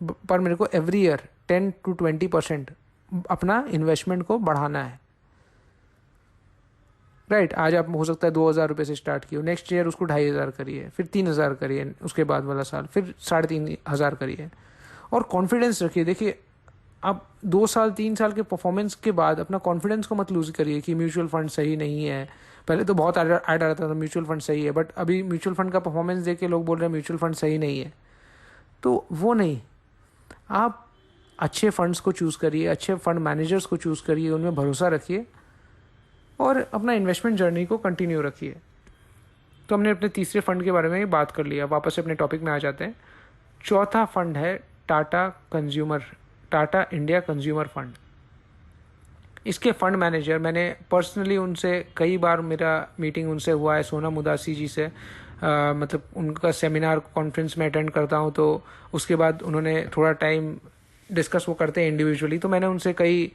पर मेरे को एवरी ईयर 10-20% अपना इन्वेस्टमेंट को बढ़ाना है। राइट, आज आप हो सकता है 2,000 रुपये से स्टार्ट किए, नेक्स्ट ईयर उसको 2,500 करिए, फिर 3,000 करिए, उसके बाद वाला साल फिर 3,500 करिए, और कॉन्फिडेंस रखिए। देखिए आप 2 साल 3 साल के परफॉर्मेंस के बाद अपना कॉन्फिडेंस को मत लूज करिए कि म्यूचुअल फंड सही नहीं है। पहले तो बहुत ऐड आ रहा था म्यूचुअल फंड सही है, बट अभी म्यूचुअल फंड का परफॉर्मेंस देख के लोग बोल रहे हैं म्यूचुअल फंड सही नहीं है। तो वो नहीं, आप अच्छे फंड्स को चूज़ करिए, अच्छे फंड मैनेजर्स को चूज़ करिए, उनमें भरोसा रखिए और अपना इन्वेस्टमेंट जर्नी को कंटिन्यू रखिए। तो हमने अपने तीसरे फंड के बारे में ही बात कर लिया, वापस से अपने टॉपिक में आ जाते हैं। चौथा फंड है टाटा इंडिया कंज्यूमर फंड। इसके फंड मैनेजर, मैंने पर्सनली उनसे कई बार मेरा मीटिंग उनसे हुआ है, सोनम उदासी जी से। मतलब उनका सेमिनार कॉन्फ्रेंस में अटेंड करता हूँ, तो उसके बाद उन्होंने थोड़ा टाइम डिस्कस वो करते हैं इंडिविजुअली, तो मैंने उनसे कई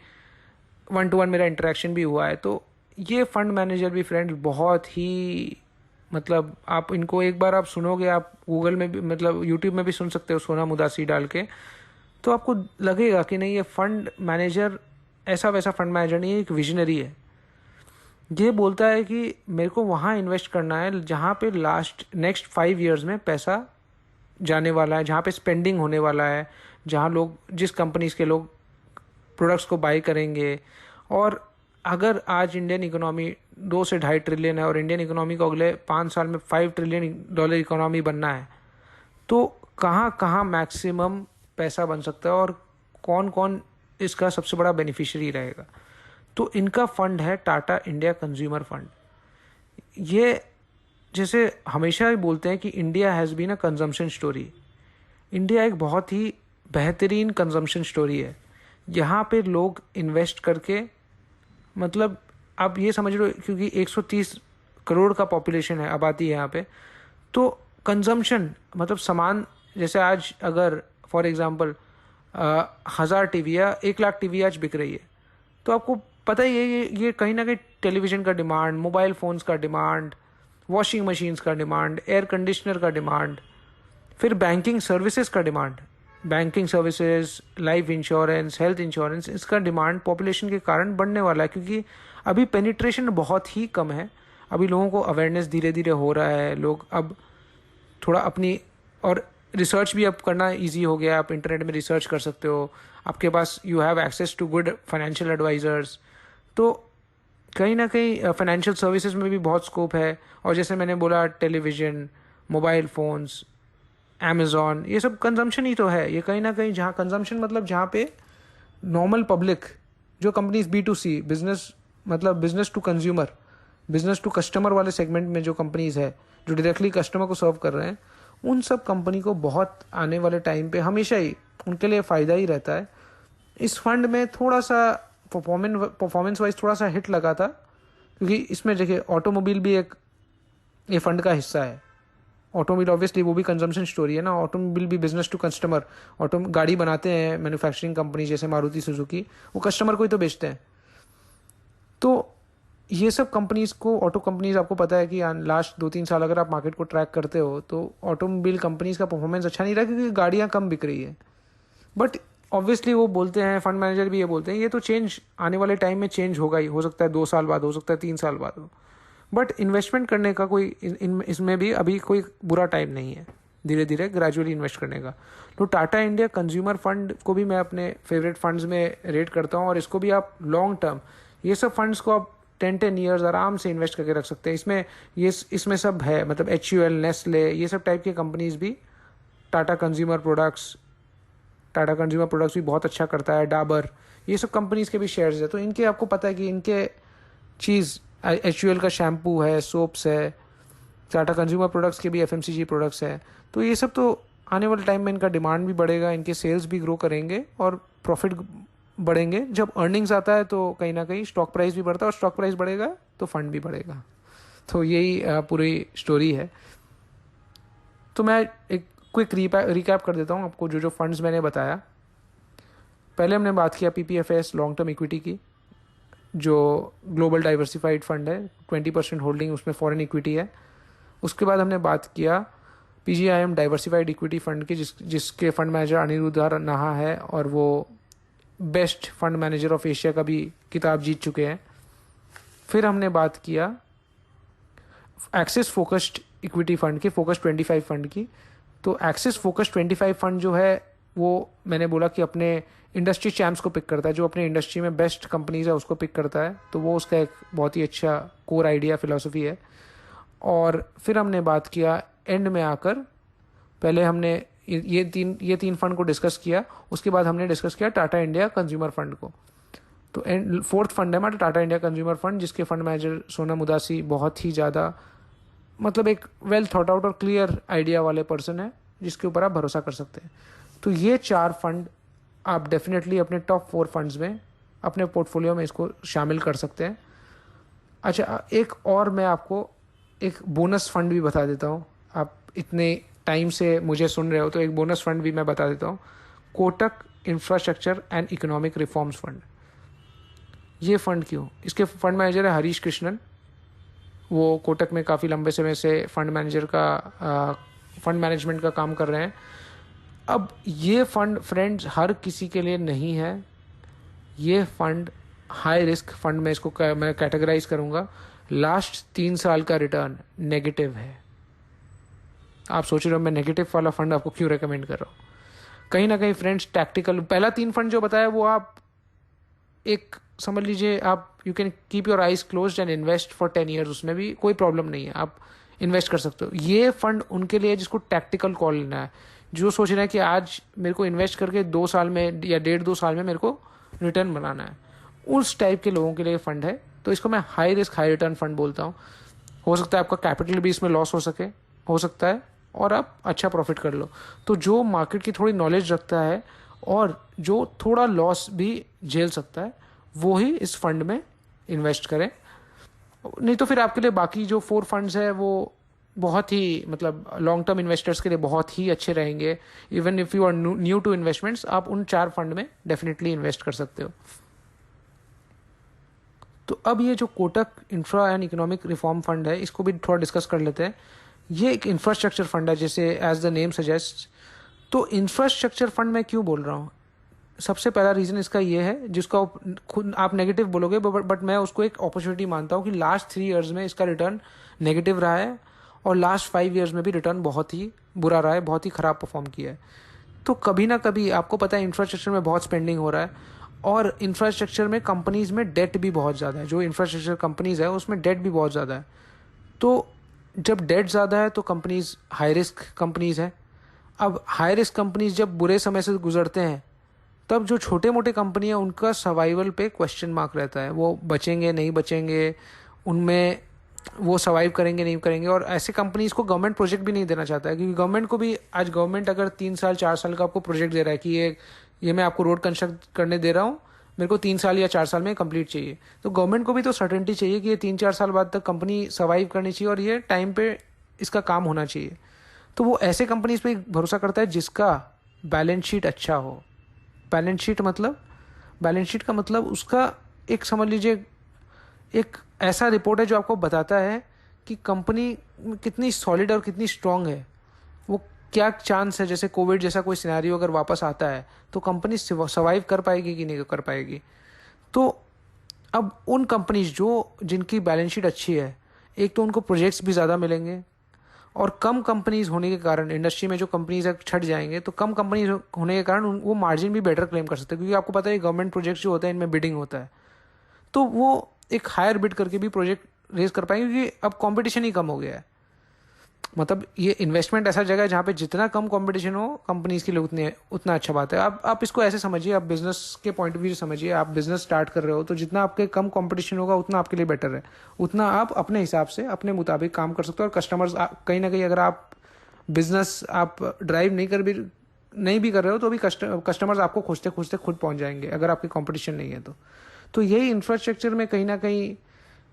1-to-1 मेरा इंटरेक्शन भी हुआ है। तो ये फंड मैनेजर भी फ्रेंड बहुत ही, मतलब आप इनको एक बार आप सुनोगे, आप गूगल में भी, मतलब यूट्यूब में भी सुन सकते हो सोनम उदासी डाल के, तो आपको लगेगा कि नहीं, ये फंड मैनेजर ऐसा वैसा फंड मैनेजर नहीं है, एक विजनरी है। ये बोलता है कि मेरे को वहाँ इन्वेस्ट करना है जहाँ पे नेक्स्ट 5 ईयर्स में पैसा जाने वाला है, जहाँ पे स्पेंडिंग होने वाला है, जहाँ लोग, जिस कंपनीज के लोग प्रोडक्ट्स को बाई करेंगे। और अगर आज इंडियन इकोनॉमी 2 से 2.5 ट्रिलियन है और इंडियन इकोनॉमी को अगले 5 साल में $5 ट्रिलियन इकोनॉमी बनना है, तो कहाँ कहाँ मैक्सिमम पैसा बन सकता है और कौन कौन इसका सबसे बड़ा बेनिफिशियरी रहेगा। तो इनका फंड है टाटा इंडिया कंज्यूमर फंड। ये, जैसे हमेशा ही बोलते हैं कि India has been a consumption story, India एक बहुत ही बेहतरीन कंजम्पशन स्टोरी है। यहाँ पे लोग इन्वेस्ट करके, मतलब आप ये समझ लो, क्योंकि 130 करोड़ का पॉपुलेशन है, आबादी है यहाँ पे, तो कंजम्पशन मतलब सामान, जैसे आज अगर फॉर एग्जांपल 1000 टीवी या 1 लाख टीवी आज बिक रही है, तो आपको पता ही है ये कहीं ना कहीं टेलीविज़न का डिमांड, मोबाइल फ़ोन्स का डिमांड, वॉशिंग मशीन्स का डिमांड, एयर कंडीशनर का डिमांड, फिर बैंकिंग सर्विसेज का demand, banking services, life insurance, health insurance, इसका डिमांड पॉपुलेशन के कारण बढ़ने वाला है, क्योंकि अभी पेनिट्रेशन बहुत ही कम है। अभी लोगों को अवेयरनेस धीरे धीरे हो रहा है, लोग अब थोड़ा अपनी, और रिसर्च भी अब करना इजी हो गया, आप इंटरनेट में रिसर्च कर सकते हो, आपके पास you have access to good financial advisers. तो कहीं ना कहीं फाइनेंशियल सर्विसेज में भी बहुत स्कोप है। और जैसे मैंने बोला, टेलीविज़न, मोबाइल फ़ोन्स, अमेज़ॉन, ये सब कंजम्पशन ही तो है। ये कहीं ना कहीं, जहाँ कंजम्पशन मतलब जहाँ पे नॉर्मल पब्लिक, जो कंपनीज B2C, बिजनेस मतलब business to consumer, business to customer वाले सेगमेंट में जो कंपनीज है, जो डायरेक्टली कस्टमर को सर्व कर रहे हैं, उन सब कंपनी को बहुत आने वाले टाइम पे हमेशा ही उनके लिए फ़ायदा ही रहता है। इस फंड में थोड़ा सा परफॉर्मेंस वाइज थोड़ा सा हिट लगा था, क्योंकि इसमें देखिए ऑटोमोबाइल भी एक ये फंड का हिस्सा है। ऑटोमोबाइल ऑब्वियसली वो भी कंजम्पशन स्टोरी है ना, ऑटोमोबाइल भी बिजनेस टू कस्टमर, गाड़ी बनाते हैं मैन्युफैक्चरिंग कंपनी जैसे मारुति सुजुकी, वो कस्टमर को ही तो बेचते हैं। तो ये सब कंपनीज को, ऑटो कंपनीज, आपको पता है कि लास्ट 2-3 साल अगर आप मार्केट को ट्रैक करते हो तो ऑटोमोबाइल कंपनीज का परफॉर्मेंस अच्छा नहीं रहा, क्योंकि गाड़ियाँ कम बिक रही है। बट ऑब्वियसली वो बोलते हैं, फंड मैनेजर भी ये बोलते हैं, ये तो चेंज आने वाले टाइम में चेंज होगा ही, हो सकता है 2 साल बाद, हो सकता है 3 साल बाद हो। बट इन्वेस्टमेंट करने का कोई इसमें भी अभी कोई बुरा टाइम नहीं है, धीरे धीरे ग्रेजुअली इन्वेस्ट करने का। तो टाटा इंडिया कंज्यूमर फंड को भी मैं अपने फेवरेट फंड्स में रेट करता हूँ, और इसको भी आप लॉन्ग टर्म, ये सब फंड्स को आप 10 ईयर्स आराम से इन्वेस्ट करके रख सकते हैं। इसमें सब है, मतलब HUL, नेस्ले, ये सब टाइप की कंपनीज भी, टाटा कंज्यूमर प्रोडक्ट्स भी बहुत अच्छा करता है, डाबर, ये सब कंपनीज के भी शेयर्स है। तो इनके, आपको पता है कि इनके चीज़, HUL का शैम्पू है, सोप्स है, टाटा कंज्यूमर प्रोडक्ट्स के भी FMCG प्रोडक्ट्स है। तो ये सब तो आने वाले टाइम में इनका डिमांड भी बढ़ेगा, इनके सेल्स भी ग्रो करेंगे और प्रॉफिट बढ़ेंगे। जब अर्निंग्स आता है तो कहीं ना कहीं स्टॉक प्राइस भी बढ़ता है, और स्टॉक प्राइस बढ़ेगा तो फंड भी बढ़ेगा। तो यही पूरी स्टोरी है। तो मैं एक क्विक रिकैप कर देता हूँ आपको, जो फंड्स मैंने बताया। पहले हमने बात किया PPFS लॉन्ग टर्म इक्विटी की, जो ग्लोबल डाइवर्सिफाइड फंड है, 20% होल्डिंग उसमें फॉरेन इक्विटी है। उसके बाद हमने बात किया PGIM डाइवर्सिफाइड इक्विटी फंड की, जिसके फंड मैनेजर अनिरुद्ध नाहा है, और वो best fund manager of Asia का भी किताब जीत चुके हैं। फिर हमने बात किया एक्सिस फोकस्ड इक्विटी फंड की, फोकस 25 फंड की। तो एक्सिस फोकस 25 फंड जो है, वो मैंने बोला कि अपने इंडस्ट्री चैम्प्स को पिक करता है, जो अपने इंडस्ट्री में बेस्ट कंपनीज है उसको पिक करता है। तो वो उसका एक बहुत ही अच्छा कोर आइडिया, फिलॉसफी है। और फिर हमने बात किया एंड में आकर, पहले हमने ये तीन फंड को डिस्कस किया। उसके बाद हमने डिस्कस किया टाटा इंडिया कंज्यूमर फंड को। तो फोर्थ फंड है हमारा टाटा इंडिया कंज्यूमर फंड, जिसके फंड मैनेजर सोनम उदासी बहुत ही ज़्यादा मतलब एक वेल थॉट आउट और क्लियर आइडिया वाले पर्सन है जिसके ऊपर आप भरोसा कर सकते हैं। तो ये 4 फंड आप डेफिनेटली अपने टॉप 4 फंड्स में अपने पोर्टफोलियो में इसको शामिल कर सकते हैं। अच्छा, एक और मैं आपको एक बोनस फंड भी बता देता हूँ। आप इतने टाइम से मुझे सुन रहे हो तो एक बोनस फंड भी मैं बता देता हूँ, Kotak infrastructure and economic reforms fund. ये फंड क्यों? इसके फंड मैनेजर है हरीश कृष्णन। वो कोटक में काफ़ी लंबे समय से फंड मैनेजमेंट का काम कर रहे हैं। अब ये फंड फ्रेंड्स हर किसी के लिए नहीं है। ये फंड हाई रिस्क फंड में इसको मैं कैटेगराइज करूँगा। लास्ट 3 साल का रिटर्न नेगेटिव है। आप सोच रहे हो मैं नेगेटिव वाला फंड आपको क्यों रेकमेंड कर रहा हूँ? कहीं ना कहीं फ्रेंड्स टैक्टिकल, पहला 3 फंड जो बताया वो आप एक समझ लीजिए, आप you can keep your eyes closed end invest for 10 years, उसमें भी कोई प्रॉब्लम नहीं है, आप इन्वेस्ट कर सकते हो। ये फंड उनके लिए जिसको टैक्टिकल कॉल लेना है, जो सोच रहे हैं कि आज मेरे को इन्वेस्ट करके 2 साल में या 1.5-2 साल में मेरे को रिटर्न बनाना है, उस टाइप के लोगों के लिए फंड है। तो इसको मैं high risk high return fund बोलता हूँ। हो सकता है आपका कैपिटल भी इसमें लॉस हो सकता है और आप अच्छा प्रॉफिट कर लो। तो जो मार्केट की थोड़ी नॉलेज रखता है और जो थोड़ा लॉस भी झेल सकता है वो ही इस फंड में इन्वेस्ट करें। नहीं तो फिर आपके लिए बाकी जो 4 फंड्स है वो बहुत ही मतलब लॉन्ग टर्म इन्वेस्टर्स के लिए बहुत ही अच्छे रहेंगे। Even if you are new to investments, आप उन 4 फंड में डेफिनेटली इन्वेस्ट कर सकते हो। तो अब ये जो Kotak infra and economic reform fund है, इसको भी थोड़ा डिस्कस कर लेते हैं। ये एक इंफ्रास्ट्रक्चर फंड है, जैसे एज द नेम सजेस्ट। तो इंफ्रास्ट्रक्चर फंड मैं क्यों बोल रहा हूँ? सबसे पहला रीज़न इसका ये है, जिसका खुद आप नेगेटिव बोलोगे, बट मैं उसको एक अपॉर्चुनिटी मानता हूँ कि लास्ट 3 ईयर्स में इसका रिटर्न नेगेटिव रहा है और लास्ट 5 ईयर्स में भी रिटर्न बहुत ही बुरा रहा है, बहुत ही ख़राब परफॉर्म किया है। तो कभी ना कभी आपको पता है इंफ्रास्ट्रक्चर में बहुत स्पेंडिंग हो रहा है और इंफ्रास्ट्रक्चर में कंपनीज में डेट भी बहुत ज़्यादा है। जो इंफ्रास्ट्रक्चर कंपनीज है उसमें डेट भी बहुत ज़्यादा है। तो जब डेट ज़्यादा है तो कंपनीज हाई रिस्क कंपनीज है। अब हाई रिस्क कंपनीज जब बुरे समय से गुजरते हैं तब जो छोटे मोटे कंपनी है उनका सर्वाइवल पे क्वेश्चन मार्क रहता है। वो बचेंगे नहीं बचेंगे, उनमें वो सर्वाइव करेंगे नहीं करेंगे। और ऐसे कंपनीज को गवर्नमेंट प्रोजेक्ट भी नहीं देना चाहता है, क्योंकि गवर्नमेंट को भी आज गवर्नमेंट अगर 3 साल 4 साल का आपको प्रोजेक्ट दे रहा है कि ये मैं आपको रोड कंस्ट्रक्ट करने दे रहा हूँ, मेरे को 3 साल या 4 साल में कंप्लीट चाहिए, तो गवर्नमेंट को भी तो सर्टेनिटी चाहिए कि ये 3-4 साल बाद तक कंपनी सर्वाइव करनी चाहिए और ये टाइम पे इसका काम होना चाहिए। तो वो ऐसे कंपनीज पे भरोसा करता है जिसका बैलेंस शीट अच्छा हो। बैलेंस शीट का मतलब उसका एक समझ लीजिए एक ऐसा रिपोर्ट है जो आपको बताता है कि कंपनी कितनी सॉलिड और कितनी स्ट्रांग है। वो क्या चांस है, जैसे कोविड जैसा कोई सिनेरियो अगर वापस आता है तो कंपनी सर्वाइव कर पाएगी कि नहीं कर पाएगी। तो अब उन कंपनीज जिनकी बैलेंस शीट अच्छी है, एक तो उनको प्रोजेक्ट्स भी ज़्यादा मिलेंगे और कम कंपनीज होने के कारण इंडस्ट्री में जो कंपनीज है छट जाएंगे, तो कम कंपनीज होने के कारण वो मार्जिन भी बेटर क्लेम कर सकते हैं, क्योंकि आपको पता है गवर्नमेंट प्रोजेक्ट्स जो होते हैं इनमें बिडिंग होता है, तो वो एक हायर बिड करके भी प्रोजेक्ट रेज कर पाएंगे, क्योंकि अब कंपटीशन ही कम हो गया है। मतलब ये इन्वेस्टमेंट ऐसा जगह है जहाँ पे जितना कम कंपटीशन हो कंपनीज के लिए उतना अच्छा बात है। आप इसको ऐसे समझिए, आप बिजनेस के पॉइंट ऑफ व्यू से समझिए। आप बिजनेस स्टार्ट कर रहे हो तो जितना आपके कम कंपटीशन होगा उतना आपके लिए बेटर है, उतना आप अपने हिसाब से अपने मुताबिक काम कर सकते हो। और कस्टमर्स कहीं ना कहीं अगर आप बिजनेस आप ड्राइव नहीं भी कर रहे हो तो भी कस्टमर्स आपको खोजते खोजते खुद पहुंच जाएंगे अगर आपकी कंपटीशन नहीं है तो यही इंफ्रास्ट्रक्चर में कहीं ना कहीं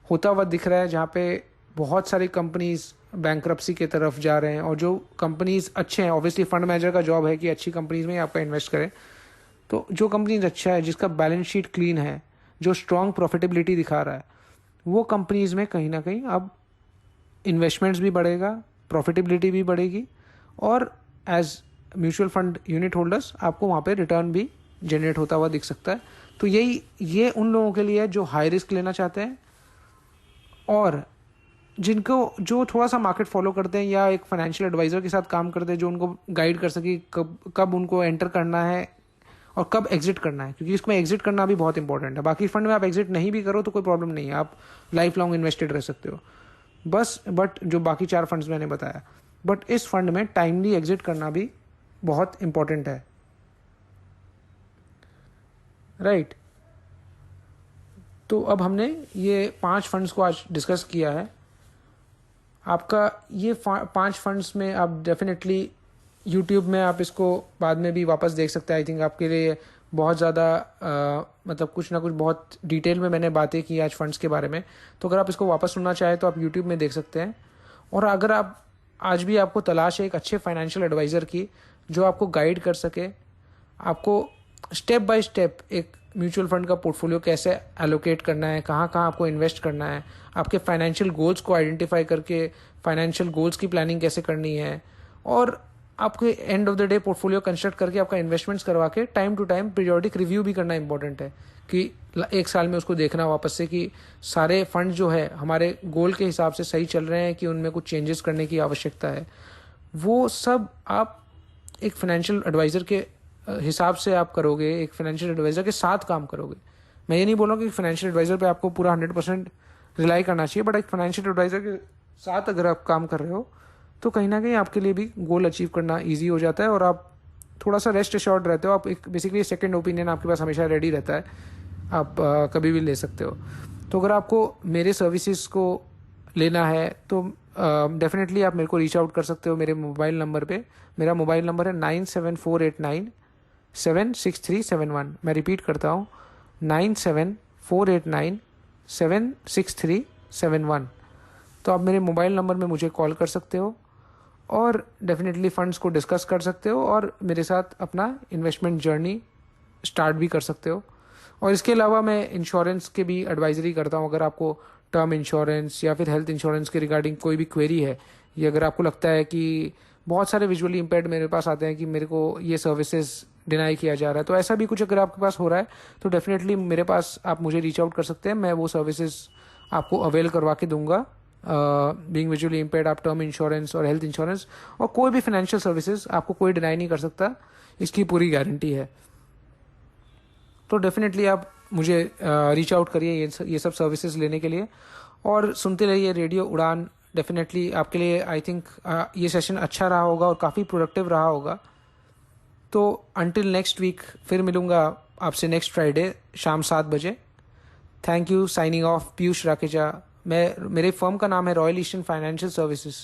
होता हुआ दिख रहा है, जहाँ पे बहुत सारी कंपनीज बैंक्रप्सी की तरफ जा रहे हैं। और जो कंपनीज अच्छे हैं, ऑब्वियसली फंड मैनेजर का जॉब है कि अच्छी कंपनीज में ही आपका इन्वेस्ट करें। तो जो कंपनीज अच्छा है, जिसका बैलेंस शीट क्लीन है, जो स्ट्रॉन्ग प्रॉफिटेबिलिटी दिखा रहा है, वो कंपनीज में कहीं ना कहीं अब इन्वेस्टमेंट्स भी बढ़ेगा, प्रॉफिटेबिलिटी भी बढ़ेगी और as mutual fund unit holders आपको वहाँ पे रिटर्न भी जनरेट होता हुआ दिख सकता है। तो ये उन लोगों के लिए है जो हाई रिस्क लेना चाहते हैं और जो थोड़ा सा मार्केट फॉलो करते हैं या एक फाइनेंशियल एडवाइजर के साथ काम करते हैं जो उनको गाइड कर सके कब उनको एंटर करना है और कब एग्जिट करना है, क्योंकि इसमें एग्जिट करना भी बहुत इंपॉर्टेंट है। बाकी फंड में आप एग्जिट नहीं भी करो तो कोई प्रॉब्लम नहीं है, आप लाइफ लॉन्ग इन्वेस्टेड रह सकते हो बट जो बाकी 4 फंड्स मैंने बताया, बट इस फंड में टाइमली एग्जिट करना भी बहुत इम्पॉर्टेंट है, राइट। तो अब हमने ये 5 फंड्स को आज डिस्कस किया है। आपका ये 5 फंड्स में आप डेफिनेटली यूट्यूब में आप इसको बाद में भी वापस देख सकते हैं। आई थिंक आपके लिए बहुत ज़्यादा मतलब कुछ ना कुछ बहुत डिटेल में मैंने बातें की आज फंड्स के बारे में, तो अगर आप इसको वापस सुनना चाहें तो आप यूट्यूब में देख सकते हैं। और अगर आप आज भी आपको तलाश है एक अच्छे फाइनेंशियल एडवाइज़र की जो आपको गाइड कर सके, आपको स्टेप बाय स्टेप एक म्यूचुअल फंड का पोर्टफोलियो कैसे एलोकेट करना है, कहाँ कहाँ आपको इन्वेस्ट करना है, आपके फाइनेंशियल गोल्स को आइडेंटिफाई करके फाइनेंशियल गोल्स की प्लानिंग कैसे करनी है, और आपके end of the day portfolio construct करके आपका इन्वेस्टमेंट्स करवा के time to time periodic review भी करना इंपॉर्टेंट है कि एक साल में उसको देखना वापस से कि सारे फंड जो है हमारे गोल के हिसाब से सही चल रहे हैं कि उनमें कुछ चेंजेस करने की आवश्यकता है। वो सब आप एक फाइनेंशियल एडवाइज़र के हिसाब से आप करोगे, एक फाइनेंशियल एडवाइज़र के साथ काम करोगे। मैं ये नहीं बोल रहा हूँ कि फाइनेंशियल एडवाइज़र पे आपको पूरा 100% रिलाई करना चाहिए, बट एक फाइनेंशियल एडवाइज़र के साथ अगर आप काम कर रहे हो तो कहीं ना कहीं आपके लिए भी गोल अचीव करना ईजी हो जाता है और आप थोड़ा सा रेस्ट एश्योर्ड रहते हो। आप एक बेसिकली सेकंड ओपिनियन आपके पास हमेशा रेडी रहता है, आप कभी भी ले सकते हो। तो अगर आपको मेरे सर्विसेज को लेना है तो डेफिनेटली आप मेरे को रीच आउट कर सकते हो मेरे मोबाइल नंबर पे। मेरा मोबाइल नंबर है 9748976371। मैं रिपीट करता हूँ 9748976371। तो आप मेरे मोबाइल नंबर में मुझे कॉल कर सकते हो और डेफिनेटली फंड्स को डिस्कस कर सकते हो और मेरे साथ अपना इन्वेस्टमेंट जर्नी स्टार्ट भी कर सकते हो। और इसके अलावा मैं इंश्योरेंस के भी एडवाइजरी करता हूँ। अगर आपको टर्म इंश्योरेंस या फिर हेल्थ इंश्योरेंस के रिगार्डिंग कोई भी क्वेरी है, या अगर आपको लगता है कि बहुत सारे विजुअली इम्पेयर्ड मेरे पास आते हैं कि मेरे को ये सर्विसेज डिनाई किया जा रहा है, तो ऐसा भी कुछ अगर आपके पास हो रहा है तो डेफिनेटली मेरे पास आप मुझे रीच आउट कर सकते हैं। मैं वो सर्विसेज आपको अवेल करवा के दूंगा। बीइंग विजुअली इम्पेयर्ड, आप टर्म इंश्योरेंस और हेल्थ इंश्योरेंस और कोई भी फाइनेंशियल सर्विसेज आपको कोई डिनाई नहीं कर सकता, इसकी पूरी गारंटी है। तो डेफिनेटली आप मुझे रीच आउट करिए ये सब सर्विसेज लेने के लिए और सुनते रहिए रेडियो उड़ान। डेफिनेटली आपके लिए आई थिंक ये सेशन अच्छा रहा होगा और काफ़ी प्रोडक्टिव रहा होगा। तो अंटिल नेक्स्ट वीक फिर मिलूंगा आपसे नेक्स्ट फ्राइडे शाम 7 बजे। Thank you. Signing off, Piyush Rakeja. मेरे फर्म का नाम है Royal Eastern Financial Services.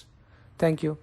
Thank you.